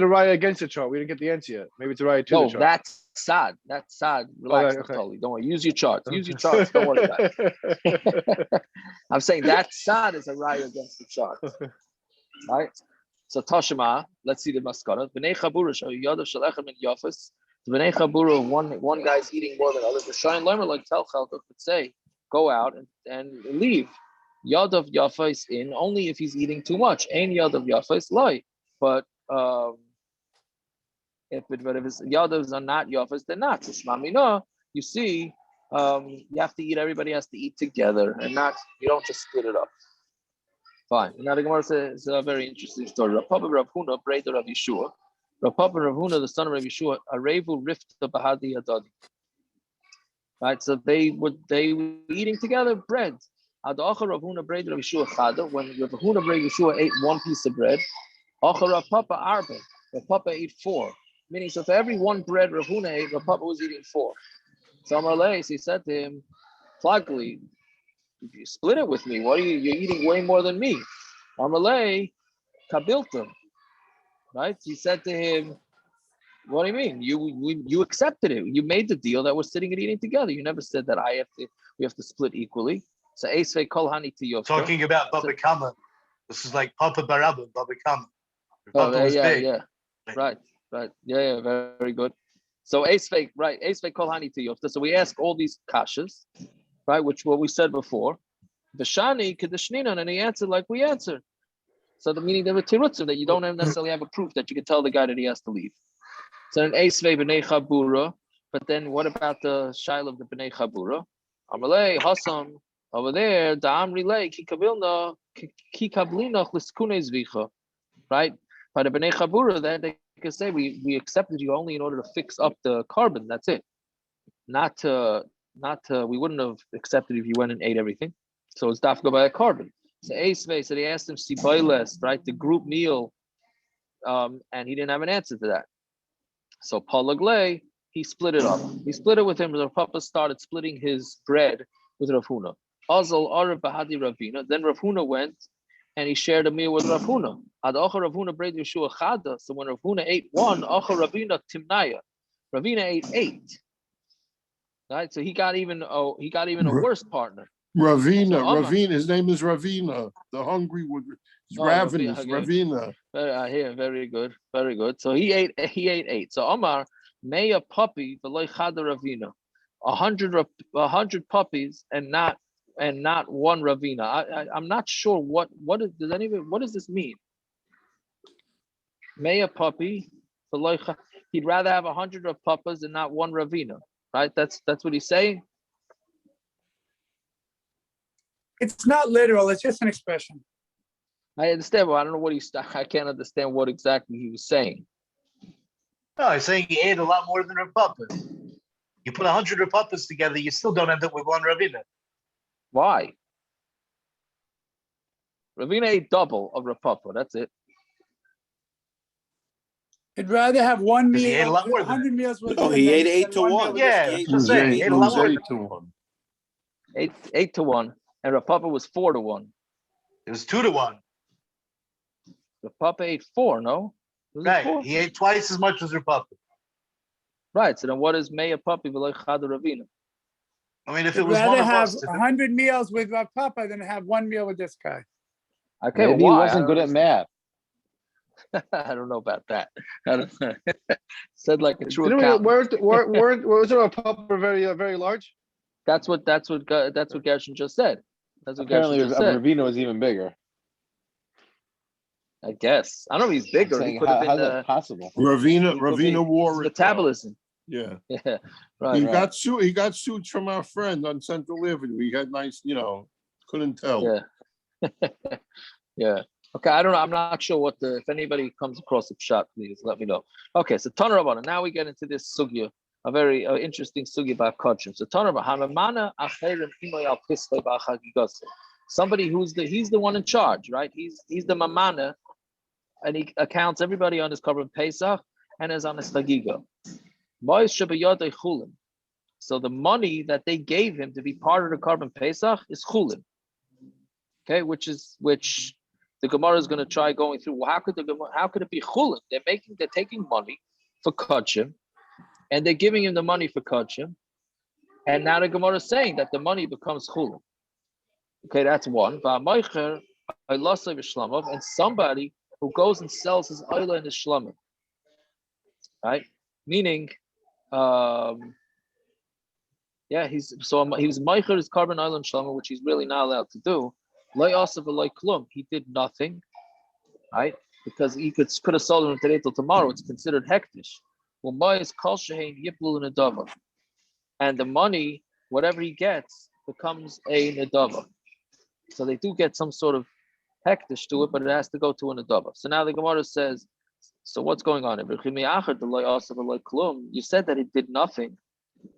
[SPEAKER 2] a raya against the chart? We didn't get the answer yet. Maybe it's a raya to the chart.
[SPEAKER 1] No, that's sad. That's sad. Relax, totally. Don't worry. Use your charts. Use your charts. Don't worry about it. I'm saying that sad is a raya against the chart. Right? So Tashma. Let's see the maskana. B'nei chabura yadav shalechem min yafas. The b'nei chabura, one guy's eating more than others. The shine lemer like tell chalka could say, go out and leave. Yadav yafas in only if he's eating too much. Ain yadav yafas lie. But if his yadavs are not yafas, they're not. So shmamina, you see, you have to eat. Everybody has to eat together, and you don't just split it up. Fine. Now the Gemara says a very interesting story. Rav Papa Rav Huna, brother of Yeshua. Rav Papa Rav Huna, the son of Rav Yeshua, arevu rift the bahadi adadi. Right. So they were eating together bread. When Rav Huna brother Rav Yeshua ate one piece of bread, Rav Papa arba. Rav Papa ate 4. Meaning, so for every one bread Rav Huna ate, Rav Papa was eating 4. So Amarleis, he said to him, Flagly, you split it with me. What are you're eating way more than me? Amarlei, Kabiltum. Right? He said to him, what do you mean? You accepted it. You made the deal that we're sitting and eating together. You never said that we have to split equally. So Esvei Kol Hani to Yofta.
[SPEAKER 6] Talking about Baba Kama. This is like Papa Barabba, Baba Kama.
[SPEAKER 1] Oh,
[SPEAKER 6] Papa was big.
[SPEAKER 1] yeah. Right. Yeah, very good. So Esvei, right, Esvei Kol Hani to Yofta. So we ask all these kashas, right, which what we said before. V'shani kedeshninan, and he answered like we answered. So the meaning there were tirutzim that you don't necessarily have a proof that you can tell the guy that he has to leave. So an Esvei b'nei Chabura, but then what about the shail of the b'nei Chabura? Amalei Hassam over there, Da'am relay kikavilna kikablina liskune zvicha, right? By the b'nei Chabura, then they can say we accepted you only in order to fix up the korban. That's it. Not we wouldn't have accepted if you went and ate everything. So it's daf go by a korban. So Esvei, so they asked him siboiles, right, the group meal, and he didn't have an answer to that. So Palaglei, he split it up. He split it with him. Rav Papa started splitting his bread with Rav Huna. Azal Arav Bahadi Ravina. Then Rav Huna went and he shared a meal with Rav Huna. Ad Ocha Rav Huna Breid Yeshua Chada. So when Rav Huna ate one, Ocha Ravina Timnaya. Ravina ate 8. Right? So he got even a worse partner.
[SPEAKER 3] Ravina, his name is Ravina. The hungry would ravenous, Ravina.
[SPEAKER 1] Here, very good. So he ate 8. So Omar, Meya puppy, the Chada Ravina. 100 puppies and not one Ravina. I'm not sure what does this mean? Meya puppy, he'd rather have 100 of puppas and not one Ravina. Right? That's what he's saying.
[SPEAKER 14] It's not literal. It's just an expression.
[SPEAKER 1] I understand, but I don't know I can't understand what exactly he was saying.
[SPEAKER 6] No, he's saying he ate a lot more than Rav Papa. You put 100 Rav Papas together, you still don't end up with one Ravina.
[SPEAKER 1] Why? Ravina ate double of Rav Papa. That's it.
[SPEAKER 14] He'd rather have one meal.
[SPEAKER 6] He ate a lot more
[SPEAKER 14] 100 meals with.
[SPEAKER 7] No, he ate 8 to 1.
[SPEAKER 6] Yeah, just saying, he ate a lot more.
[SPEAKER 3] 8 to 1.
[SPEAKER 1] 8 to 1, and Rav Papa was 4 to 1.
[SPEAKER 6] It was 2 to 1.
[SPEAKER 1] Rav Papa ate 4, no?
[SPEAKER 6] Right, 4? He ate twice as much as Rav Papa.
[SPEAKER 1] Right, so then what is Meya Puppy v'loy Chada Ravina?
[SPEAKER 6] I mean, if it was one of
[SPEAKER 14] have
[SPEAKER 6] us,
[SPEAKER 14] 100 meals with Rav Papa than have one meal with this guy.
[SPEAKER 1] Okay,
[SPEAKER 8] maybe he wasn't good at math.
[SPEAKER 1] I don't know about that. I don't know. Said like a true accountant.
[SPEAKER 2] Where was it? A Papa very large?
[SPEAKER 1] That's what Gershon just said. That's what
[SPEAKER 8] Apparently,
[SPEAKER 1] Gershon just said.
[SPEAKER 8] Ravina was even bigger.
[SPEAKER 1] I guess. I don't know if he's bigger. He
[SPEAKER 8] How's that possible?
[SPEAKER 3] Ravina wore
[SPEAKER 1] metabolism.
[SPEAKER 3] Yeah.
[SPEAKER 1] Right.
[SPEAKER 3] He got suits from our friend on Central Avenue. He had nice, couldn't tell.
[SPEAKER 1] Yeah. Yeah. Okay, I don't know. I'm not sure if anybody comes across a shot, please let me know. Okay, so Tana Rabbanan. Now we get into this sugya, a very interesting sugya about kachim. So Tana Rabbanan, somebody he's the one in charge, right? He's the mamana, and he accounts everybody on his korban pesach and is on his chagiga. So the money that they gave him to be part of the korban pesach is chulin. Okay, which the Gemara is going to try going through. Well, how could it be chulin? They're taking money for kachim, and they're giving him the money for kachim, and now the Gemara is saying that the money becomes chulin. Okay, that's one. And somebody who goes and sells his oila and his shlamim, right? Meaning, he was meicher his korban oila and shlamim, which he's really not allowed to do. He did nothing, right? Because he could have sold them today till tomorrow. It's considered hektish. And the money, whatever he gets, becomes a nedava. So they do get some sort of hektish to it, but it has to go to a nedava. So now the Gemara says, so what's going on? You said that it did nothing,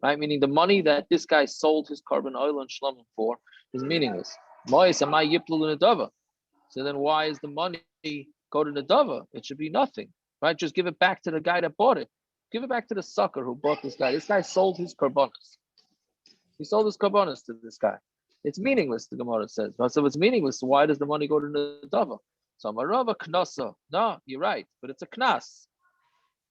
[SPEAKER 1] right? Meaning the money that this guy sold his korban oil and shlamim for is meaningless. So then why is the money go to nedava? It should be nothing, right? Just give it back to the guy that bought it. Give it back to the sucker who bought this guy. This guy sold his korbanos. He sold his korbanos to this guy. It's meaningless, the Gemara says. So if it's meaningless, why does the money go to nedava? So Amarava knasa. No, you're right, but it's a knas.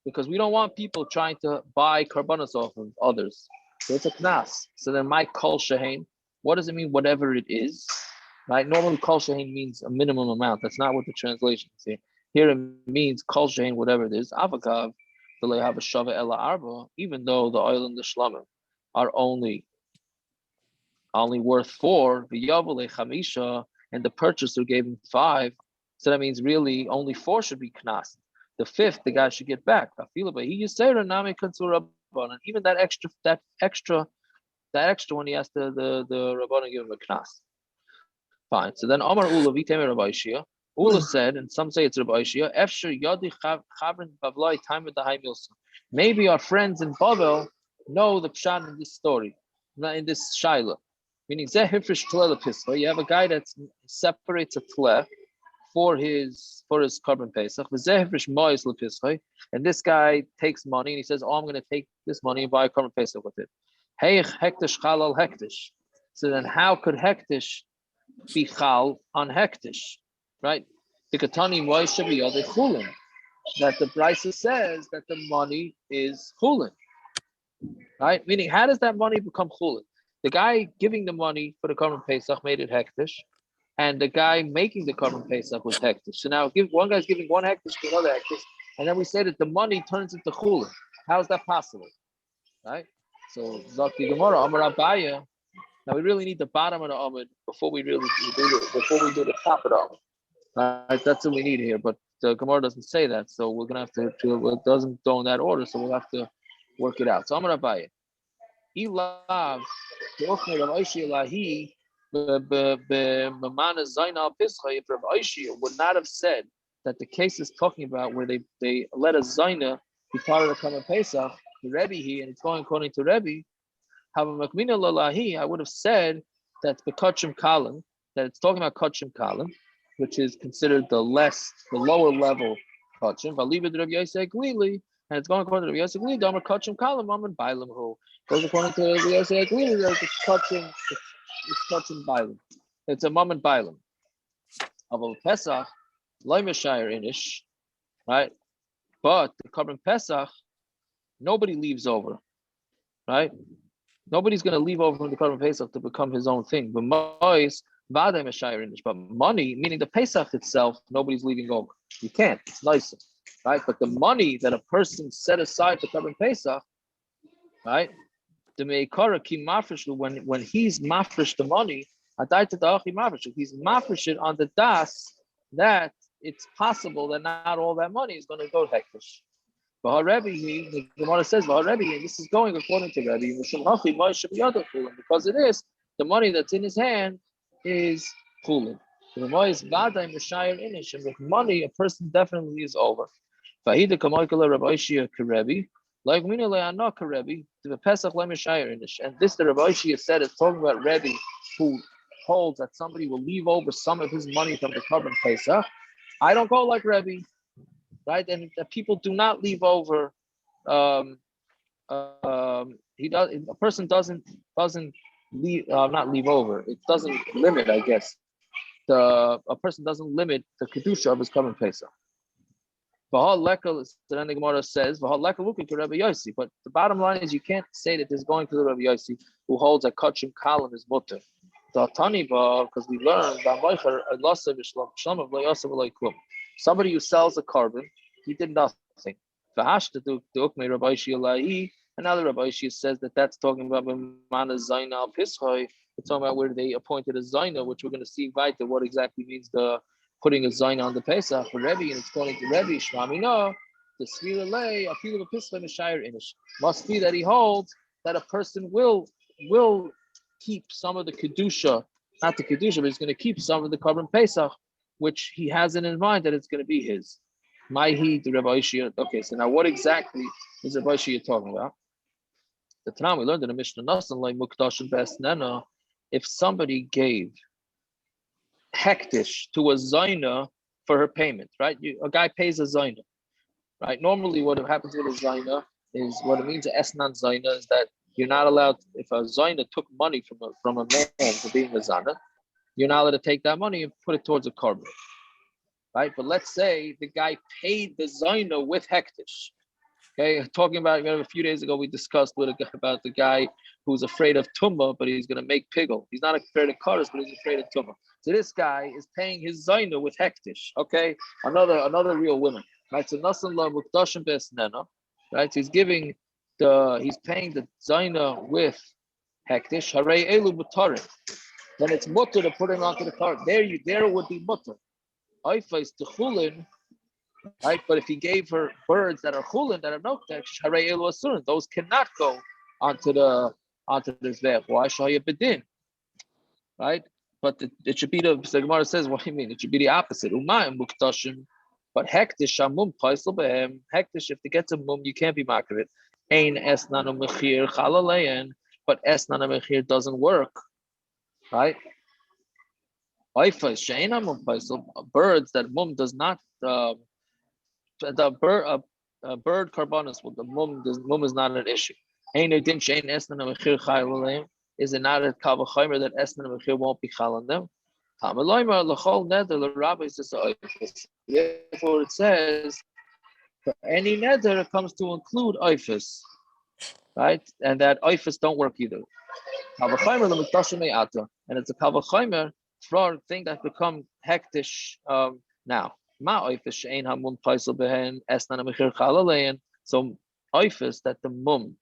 [SPEAKER 1] Because we don't want people trying to buy korbanos off of others. So it's a knas. So then my kol shehein, What does it mean? Whatever it is, right? Normally, kol shein means a minimum amount. That's not what the translation is here. Here it means kol shein, whatever it is. Avakav, the lehav shava ela arba. Even though the oil and the shlamim are only worth 4, v'yavule chamisha, and the purchaser gave him 5. So that means really only 4 should be knas. The 5th, the guy should get back. Even that extra one, he has to the Rabbanan give him a knas. Fine. So then Omar Ula Viteme Rabbi Ishia. Ula said, and some say it's Rabbi Ishia, Efshir Yadi Chavrin Bavlai time with the High Milsa. Maybe our friends in Bavel know the pshat in this story, not in this shaila. Meaning Zehifrish Tleh Pischa. You have a guy that separates a tleh for his korban pesach. Zehifrish Mois Lepischa. And this guy takes money and he says, "Oh, I'm going to take this money and buy a korban pesach with it." Hey, hektish chalal hektish. So then, how could hektish be chal on hektish, right? The katani moishe biyode chulin. That the Brisa says that the money is chulin, right? Meaning, how does that money become chulin? The guy giving the money for the korban pesach made it hektish, and the guy making the korban pesach was hektish. So now, one guy's giving 1 hektish to another hektish, and then we say that the money turns into chulin. How is that possible, right? So Zakti Gemara, Amar Abaya. Now we really need the bottom of the Amud before we do the top of the Amud. Right? That's what we need here. But the Gemara doesn't say that, so we're gonna have to it doesn't go in that order, so we'll have to work it out. So Amar Abaya. Ilav the Ochmei Rav Oishia Lahi Mamana Zainal Pischa. If Rav Oishia would not have said that the case is talking about where they let a Zaina be part of the Korban Pesach, the Rebbe here, and it's going according to Rebbe, I would have said that the Kachim Kalim, that it's talking about Kachim Kalim, which is considered the lower level Kachim. And it's going according to Rabbi Yosef Glili, Damar Kachim Kalim, Amud Bailam Hu. Goes according to Rabbi Yosef Glili, there's it's Kachim Bailam. It's a Mamad Bailam. Aval Pesach, Loimeshire Inish, right? But the Korban Pesach, nobody leaves over, right? Nobody's going to leave over from the Korban Pesach to become his own thing. But money, meaning the Pesach itself, nobody's leaving over. You can't. It's nicer, right? But the money that a person set aside for Korban Pesach, right? The Meikara ki mafresh, when he's mafresh the money, he's mafresh it on the das that it's possible that not all that money is going to go hektish. But Rebbe, the Gemara says, Rebbe, and this is going according to Rebbe, because it is the money that's in his hand is chulin. The money is vaday mishayir inish, and with money a person definitely is over. Vahida kamoikala Rabbi Ishia karebi, like mina le'anah karebi, the pesach le'mishayir inish, and this the Rabbi Ishia said is talking about Rebbe who holds that somebody will leave over some of his money from the korban pesach. I don't go like Rebbe. Right, and people do not leave over. A person doesn't leave, not leave over. It doesn't limit, I guess. A person doesn't limit the kedusha of his korban pesach. Then the Gemara says, but the bottom line is you can't say that this is going to the Rabbi Yossi who holds a kachim kalim is mutter. Because we learned somebody who sells a korban, he did nothing. And now the Rabbi Ishia says that that's talking about Mana Zaina al Pischoy. It's talking about where they appointed a Zaina, which we're going to see right to what exactly means the putting a Zaina on the Pesach for Rebbe, and it's according to Rebbe Shmamina, the Svira Lay, a field of a Pischoy Mishayir Inish. Must be that he holds that a person will keep some of the kedusha, not the kedusha, but he's going to keep some of the korban pesach, which he has in his mind that it's going to be his. Ma'hi the Rabbi Ishia. Okay, so now what exactly is Rabbi Ishia talking about? The Tanam we learned in the Mishna Nasan like Mukdash and Besnena, if somebody gave hektish to a zaina for her payment, right? A guy pays a zaina, right? Normally, what happens with a zaina is what it means. Esnan zaina is that you're not allowed. If a zaina took money from a man for being a zana, you're not allowed to take that money and put it towards a korban, right? But let's say the guy paid the zaina with hektish, Okay, talking about, remember a few days ago we discussed about the guy who's afraid of tumma, but he's going to make pigel. He's not afraid of karas, but he's afraid of tumma. So this guy is paying his zayna with hektish. Okay, another real woman. Right, so nasan la mukdashim besnena. Right, so he's paying the zayna with hektish. Harei elu b'tarim. Then it's mutter to put him onto the cart. There it would be mutter. Oifais techulin. Right, but if he gave her birds that are chulin, that are noktek, harei elu asurin, those cannot go onto the zveach. Why? Shaya bedin. Right, but it should be the Gemara says. What do you mean? It should be the opposite. Umayim muktashim, but hektish shamum paisel behem. Hektish, if they get to mum, you can't be makar it. Ein esnana mechir chalalein, but esnana mechir doesn't work. Right. Oifas sheina mum paisel, birds that mum does not. The bird carbonis, well, the mum is not an issue. Is it not a kavachimer that esnan and mechir won't be chal on them? Therefore, it says for any neder it comes to include oifus, right? And that oifus don't work either. Kavachimer and it's a kavachimer for thing that become hektish now. So oifus that the mum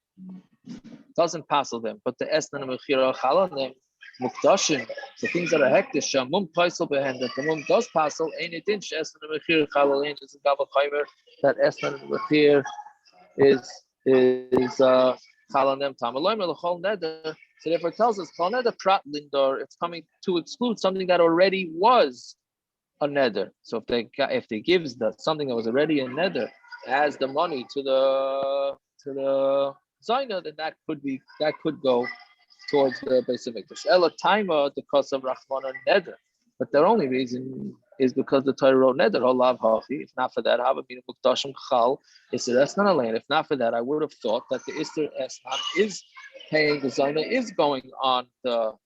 [SPEAKER 1] doesn't passel them, but the esnan mechira chala them mukdashim. So things that are hektish, mum paisel behen that the mum does passel. Ain't it inch esnan mechira chala lein is a gavachaymer that esnan mechir is chala them tamaloymer lechol neder. So therefore it tells us kol neder prat lindor. It's coming to exclude something that already was a neder. So if they gives something that was already a neder as the money to the zayna, then that could go towards the Beis Hamikdash. Ela taima the cause of Rachmana neder, but the only reason is because the Torah wrote neder olav hachi. If not for that, hava been mukdashim chal iser esnan alein. If not for that, I would have thought that the iser esnan is paying the zayna is going on the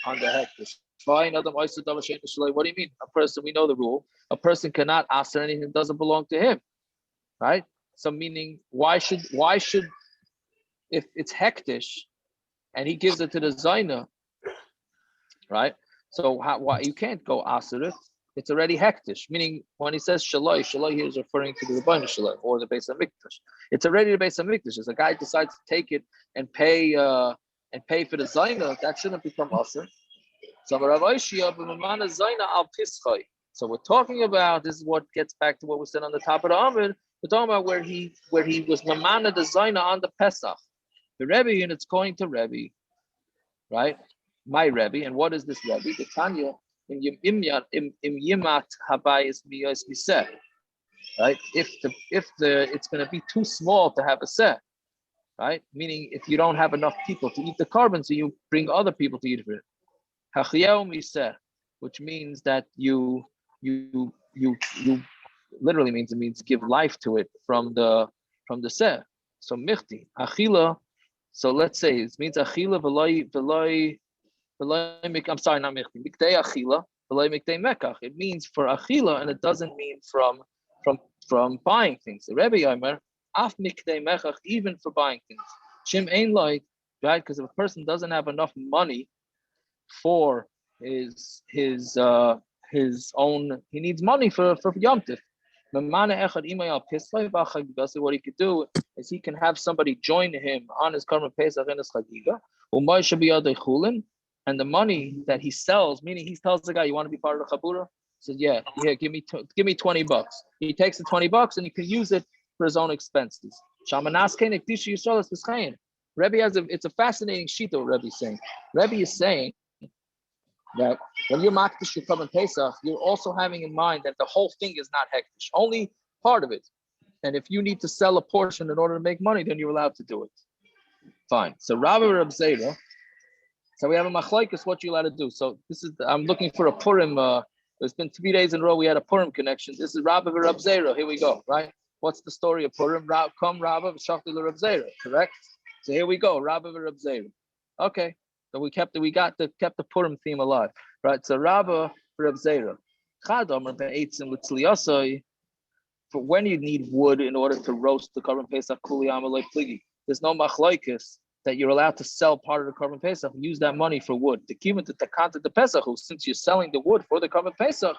[SPEAKER 1] hektish. What do you mean? A person, we know the rule. A person cannot ask anything that doesn't belong to him, right? So meaning, why should if it's hektish and he gives it to the zayna, right? So why you can't go aser it? It's already hektish. Meaning, when he says shaloi here is referring to the Rebbeinu Shaloi or the Beis Hamikdash. It's already the Beis Hamikdash. If a guy decides to take it and pay for the zayna, that shouldn't become aser. So we're talking about, this is what gets back to what we said on the top of the Amud. We're talking about where he was mamana the zayna on the pesach. The Rebbe, and it's going to Rebbe, right? My Rebbe, and what is this Rebbe? The Tanya im yimat habayis miyos miseh, right? If it's going to be too small to have a set, right? Meaning if you don't have enough people to eat the korban, so you bring other people to eat it. Which means that you literally means give life to it from the seh. So michti achila. So let's say it means achila v'loy. I'm sorry, not michti. Miktei achila v'loy miktei mekach. It means for achila, and it doesn't mean from buying things. The Rebbe Yomer af miktei mekach, even for buying things. Shim ein loy, right? Because if a person doesn't have enough money for his own, he needs money for Yom Tif. What he could do is he can have somebody join him on his korban pesach in his chagiga, and the money that he sells, meaning he tells the guy, you want to be part of the chabura? He says, yeah, give me $20. He takes the $20 and he can use it for his own expenses. Rebbe it's a fascinating shchita what Rebbe is saying. Rebbe is saying that when you're makdish your korban pesach, you're also having in mind that the whole thing is not hektish, only part of it. And if you need to sell a portion in order to make money, then you're allowed to do it. Fine. So Rabbi Reb Zera. So we have a Machlokes, what you're allowed to do. So this is I'm looking for a Purim. There's been 3 days in a row we had a Purim connection. This is Rabbi Reb Zera. Here we go. Right. What's the story of Purim? Come Rabbi Shachti Reb Zera. Correct. So here we go. Rabbi Reb Zera. Okay. So we kept the Purim theme alive, right? So Rabba Reb Zera, Chadam Reb Eitzim Litzliosoi, for when you need wood in order to roast the korban pesach kuli amalei pligi. There's no machlokes that you're allowed to sell part of the korban pesach and use that money for wood. The kiva to takanta the pesach, since you're selling the wood for the korban pesach,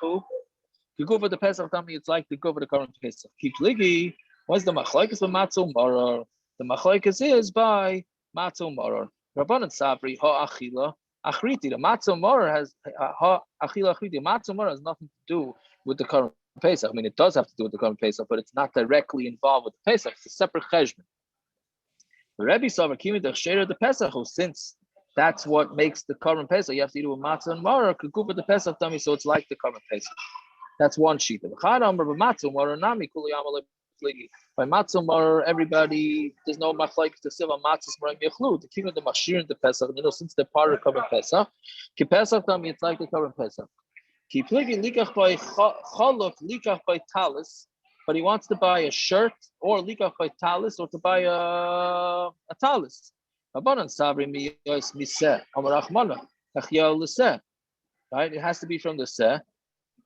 [SPEAKER 1] you go for the pesach. Tell me it's like the go for the korban pesach. Keep pligi. What's the machlokes for matzah marar? The machlokes is by matzah marar. Rabbanan sabri ha achila achriti. The matzah marar has ha achila achriti. Matzah marar has nothing to do with the korban pesach. I mean, it does have to do with the korban pesach, but it's not directly involved with the pesach. It's a separate cheshbon. The Rebbe saw the pesach, since that's what makes the korban pesach. You have to eat with matzah and marar. Kukuva the pesach tummy, so it's like the korban pesach. That's one sheet. By matzah marar, everybody, there's no machlokes to siva matzahs maram yechlu. The king of the mashir and the pesach, since they're part of the korban pesach, ki pesach tummy, it's like the korban pesach. Ki pligi likach by chaluk, likach by talis. But he wants to buy a shirt or likach by talis, or to buy a talis. Right? It has to be from the seh,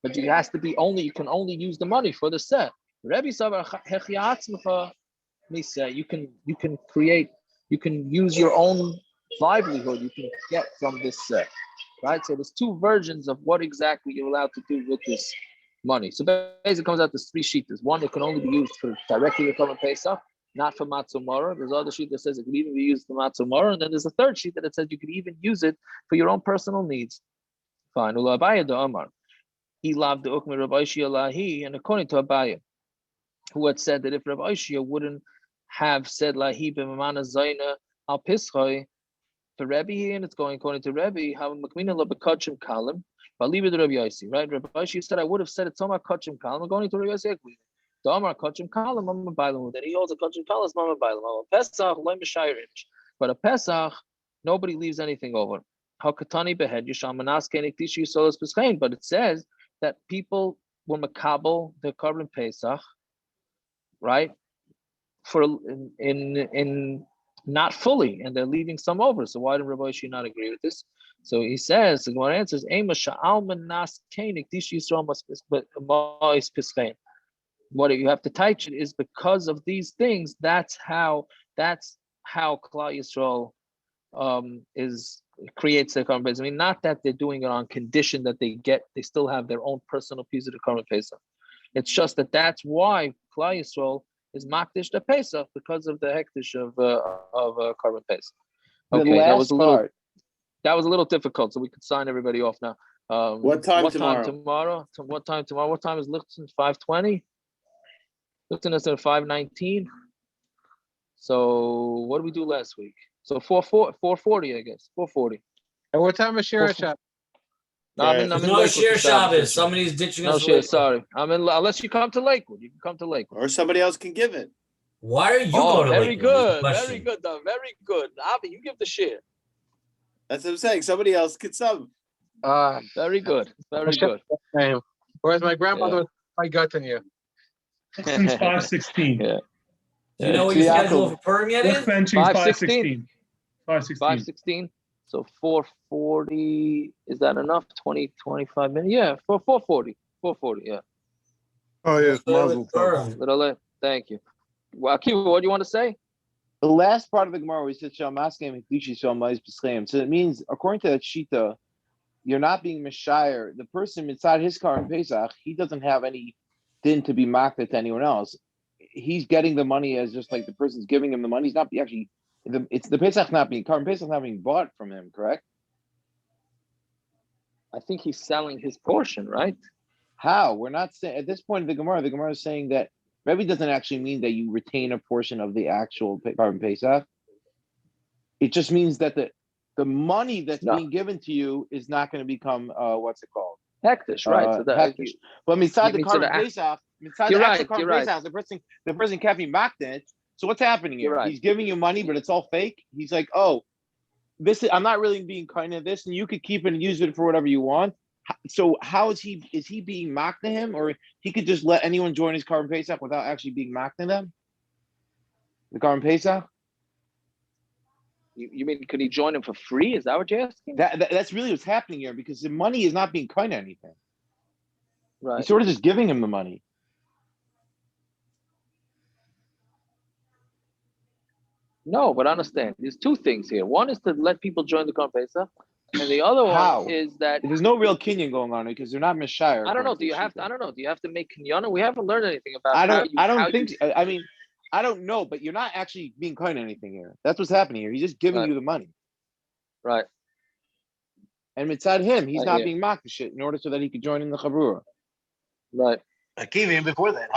[SPEAKER 1] but it has to be you can only use the money for the seh. Rebbe Savar you can create, you can use your own livelihood you can get from this seh. Right? So there's two versions of what exactly you're allowed to do with this money. So basically it comes out to three shchitas. One, it can only be used for directly the korban pesach, not for matzah maror. There's other sheet that says it could even be used for matzah maror, and then there's a third sheet that says you could even use it for your own personal needs. Fine. Ula Abaya da Amar. He loved the ukmi Rabbi Lahi, and according to Abaya, who had said that if Rabbi Ishia wouldn't have said Lahi b'mamana zayna al pischoi for Rebbe, and it's going according to Rebbe, how makmina la bekachim kalim. But leave it to Rabbi Yossi, right? Rabbi Yossi said, I would have said it's Tomar Kachim Kalam. I'm going to Rabbi Yossi. The Omar Kachim Kalam, Mama Bailam. Then he holds a Kachim Kalam, Mama Bailam. Pesach, Loim Shayrinch. But a Pesach, nobody leaves anything over. Hakatani behead, Yisham Manaskenik Tishu Solas Peschain. But it says that people were makabel the korban Pesach, right? For in not fully, and they're leaving some over. So why did Rabbi Yossi not agree with this? So he says, the Gemara answers, what you have to teach it is because of these things. That's how Klal Yisrael creates their korban pesach. I mean, not that they're doing it on condition that they still have their own personal piece of the korban pesach. It's just that's why Klal Yisrael is makdish the pesach, because of the hektish of korban pesach. Okay, that was a little difficult, so we could sign everybody off now.
[SPEAKER 7] What time tomorrow?
[SPEAKER 1] What time tomorrow? What time is Lichten's 5:20? Lichten is at 5:19. So what did we do last week? So 4:40, I guess. 4:40.
[SPEAKER 5] And what time is Shira Shabbos?
[SPEAKER 13] There's no Shir Shabbos. Somebody's ditching us.
[SPEAKER 1] No, sorry. Unless you come to Lakewood. You can come to Lakewood.
[SPEAKER 7] Or somebody else can give it.
[SPEAKER 13] Why are you going to
[SPEAKER 1] very
[SPEAKER 13] Lakewood?
[SPEAKER 1] Very good, though. Very good. Avi, you give the share.
[SPEAKER 7] That's what I'm saying. Somebody else could sub.
[SPEAKER 1] Very good. Very good.
[SPEAKER 5] Whereas my grandmother was my gut in you.
[SPEAKER 4] Since 5:16.
[SPEAKER 1] Yeah.
[SPEAKER 13] Do you know what your schedule for Purim yet is?
[SPEAKER 4] 5:16.
[SPEAKER 1] 5:16. So 4:40. Is that enough? 25 minutes? Yeah, 4:40. 4:40. Yeah.
[SPEAKER 3] Oh yes, Mazel tov.
[SPEAKER 1] Thank you. Well, Akiva, what do you want to say?
[SPEAKER 8] The last part of the Gemara, we said Shamaskim Klishi Shalmais Peschaim. So it means, according to that shchita, you're not being Mishayr. The person inside his car in Pesach, he doesn't have any din to be makta to anyone else. He's getting the money as just like the person's giving him the money. He's not actually, it's the Pesach not being car Pesach not being bought from him, correct?
[SPEAKER 1] I think he's selling his portion, right?
[SPEAKER 8] How? We're not saying at this point of the Gemara is saying that Rebbe doesn't actually mean that you retain a portion of the actual korban pesach. It just means that the money that's being given to you is not going to become what's it called?
[SPEAKER 1] Hektish, right? So
[SPEAKER 8] hektish. But inside the korban pesach, the person can't be makdeh. So what's happening here?
[SPEAKER 1] Right.
[SPEAKER 8] He's giving you money, but it's all fake. He's like, oh, I'm not really being kind of this, and you could keep it and use it for whatever you want. So how is he being mocked to him, or he could just let anyone join his korban pesach without actually being mocked to them? The korban pesach?
[SPEAKER 1] You mean could he join him for free? Is that what you're asking?
[SPEAKER 8] That's really what's happening here, because the money is not being kind of anything.
[SPEAKER 1] Right.
[SPEAKER 8] He's sort of just giving him the money.
[SPEAKER 1] No, but understand, there's two things here. One is to let people join the korban pesach, and the other
[SPEAKER 8] How?
[SPEAKER 1] one is that
[SPEAKER 8] There's no real kinyan going on because they're not mishayir.
[SPEAKER 1] I don't know. Do you have to? I don't know. Do you have to make kinyana? We haven't learned anything about.
[SPEAKER 8] I don't think. I mean, I don't know, but you're not actually being kind of anything here. That's what's happening here. He's just giving you the money.
[SPEAKER 1] Right.
[SPEAKER 8] And inside him, he's not being mocked the shit in order so that he could join in the chabura.
[SPEAKER 1] Right.
[SPEAKER 6] Even before that,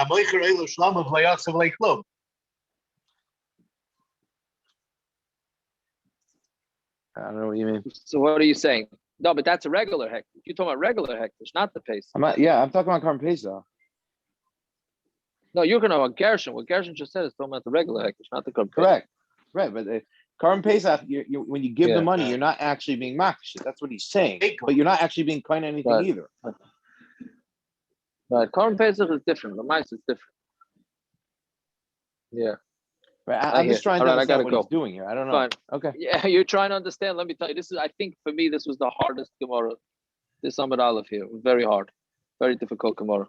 [SPEAKER 6] I
[SPEAKER 8] don't know what you mean.
[SPEAKER 1] So what are you saying? No, but that's a regular hektish. You're talking about regular hektish, not the pesach.
[SPEAKER 8] I'm talking about korban pesach.
[SPEAKER 1] No, you're going to about Gershon. What Gershon just said is talking about the regular hektish, not the korban.
[SPEAKER 8] Correct. Right, but korban pesach, when you give the money, you're not actually being mocked shit. That's what he's saying. But you're not actually being kind of anything either.
[SPEAKER 1] Right, korban pesach is different. The mice is different. Yeah.
[SPEAKER 8] Right, I'm just trying to understand what he's doing here. I don't know.
[SPEAKER 1] Fine.
[SPEAKER 8] Okay.
[SPEAKER 1] Yeah, you're trying to understand. Let me tell you, this is. I think for me, this was the hardest Gemara. This Amud Aleph here, very hard, very difficult Gemara.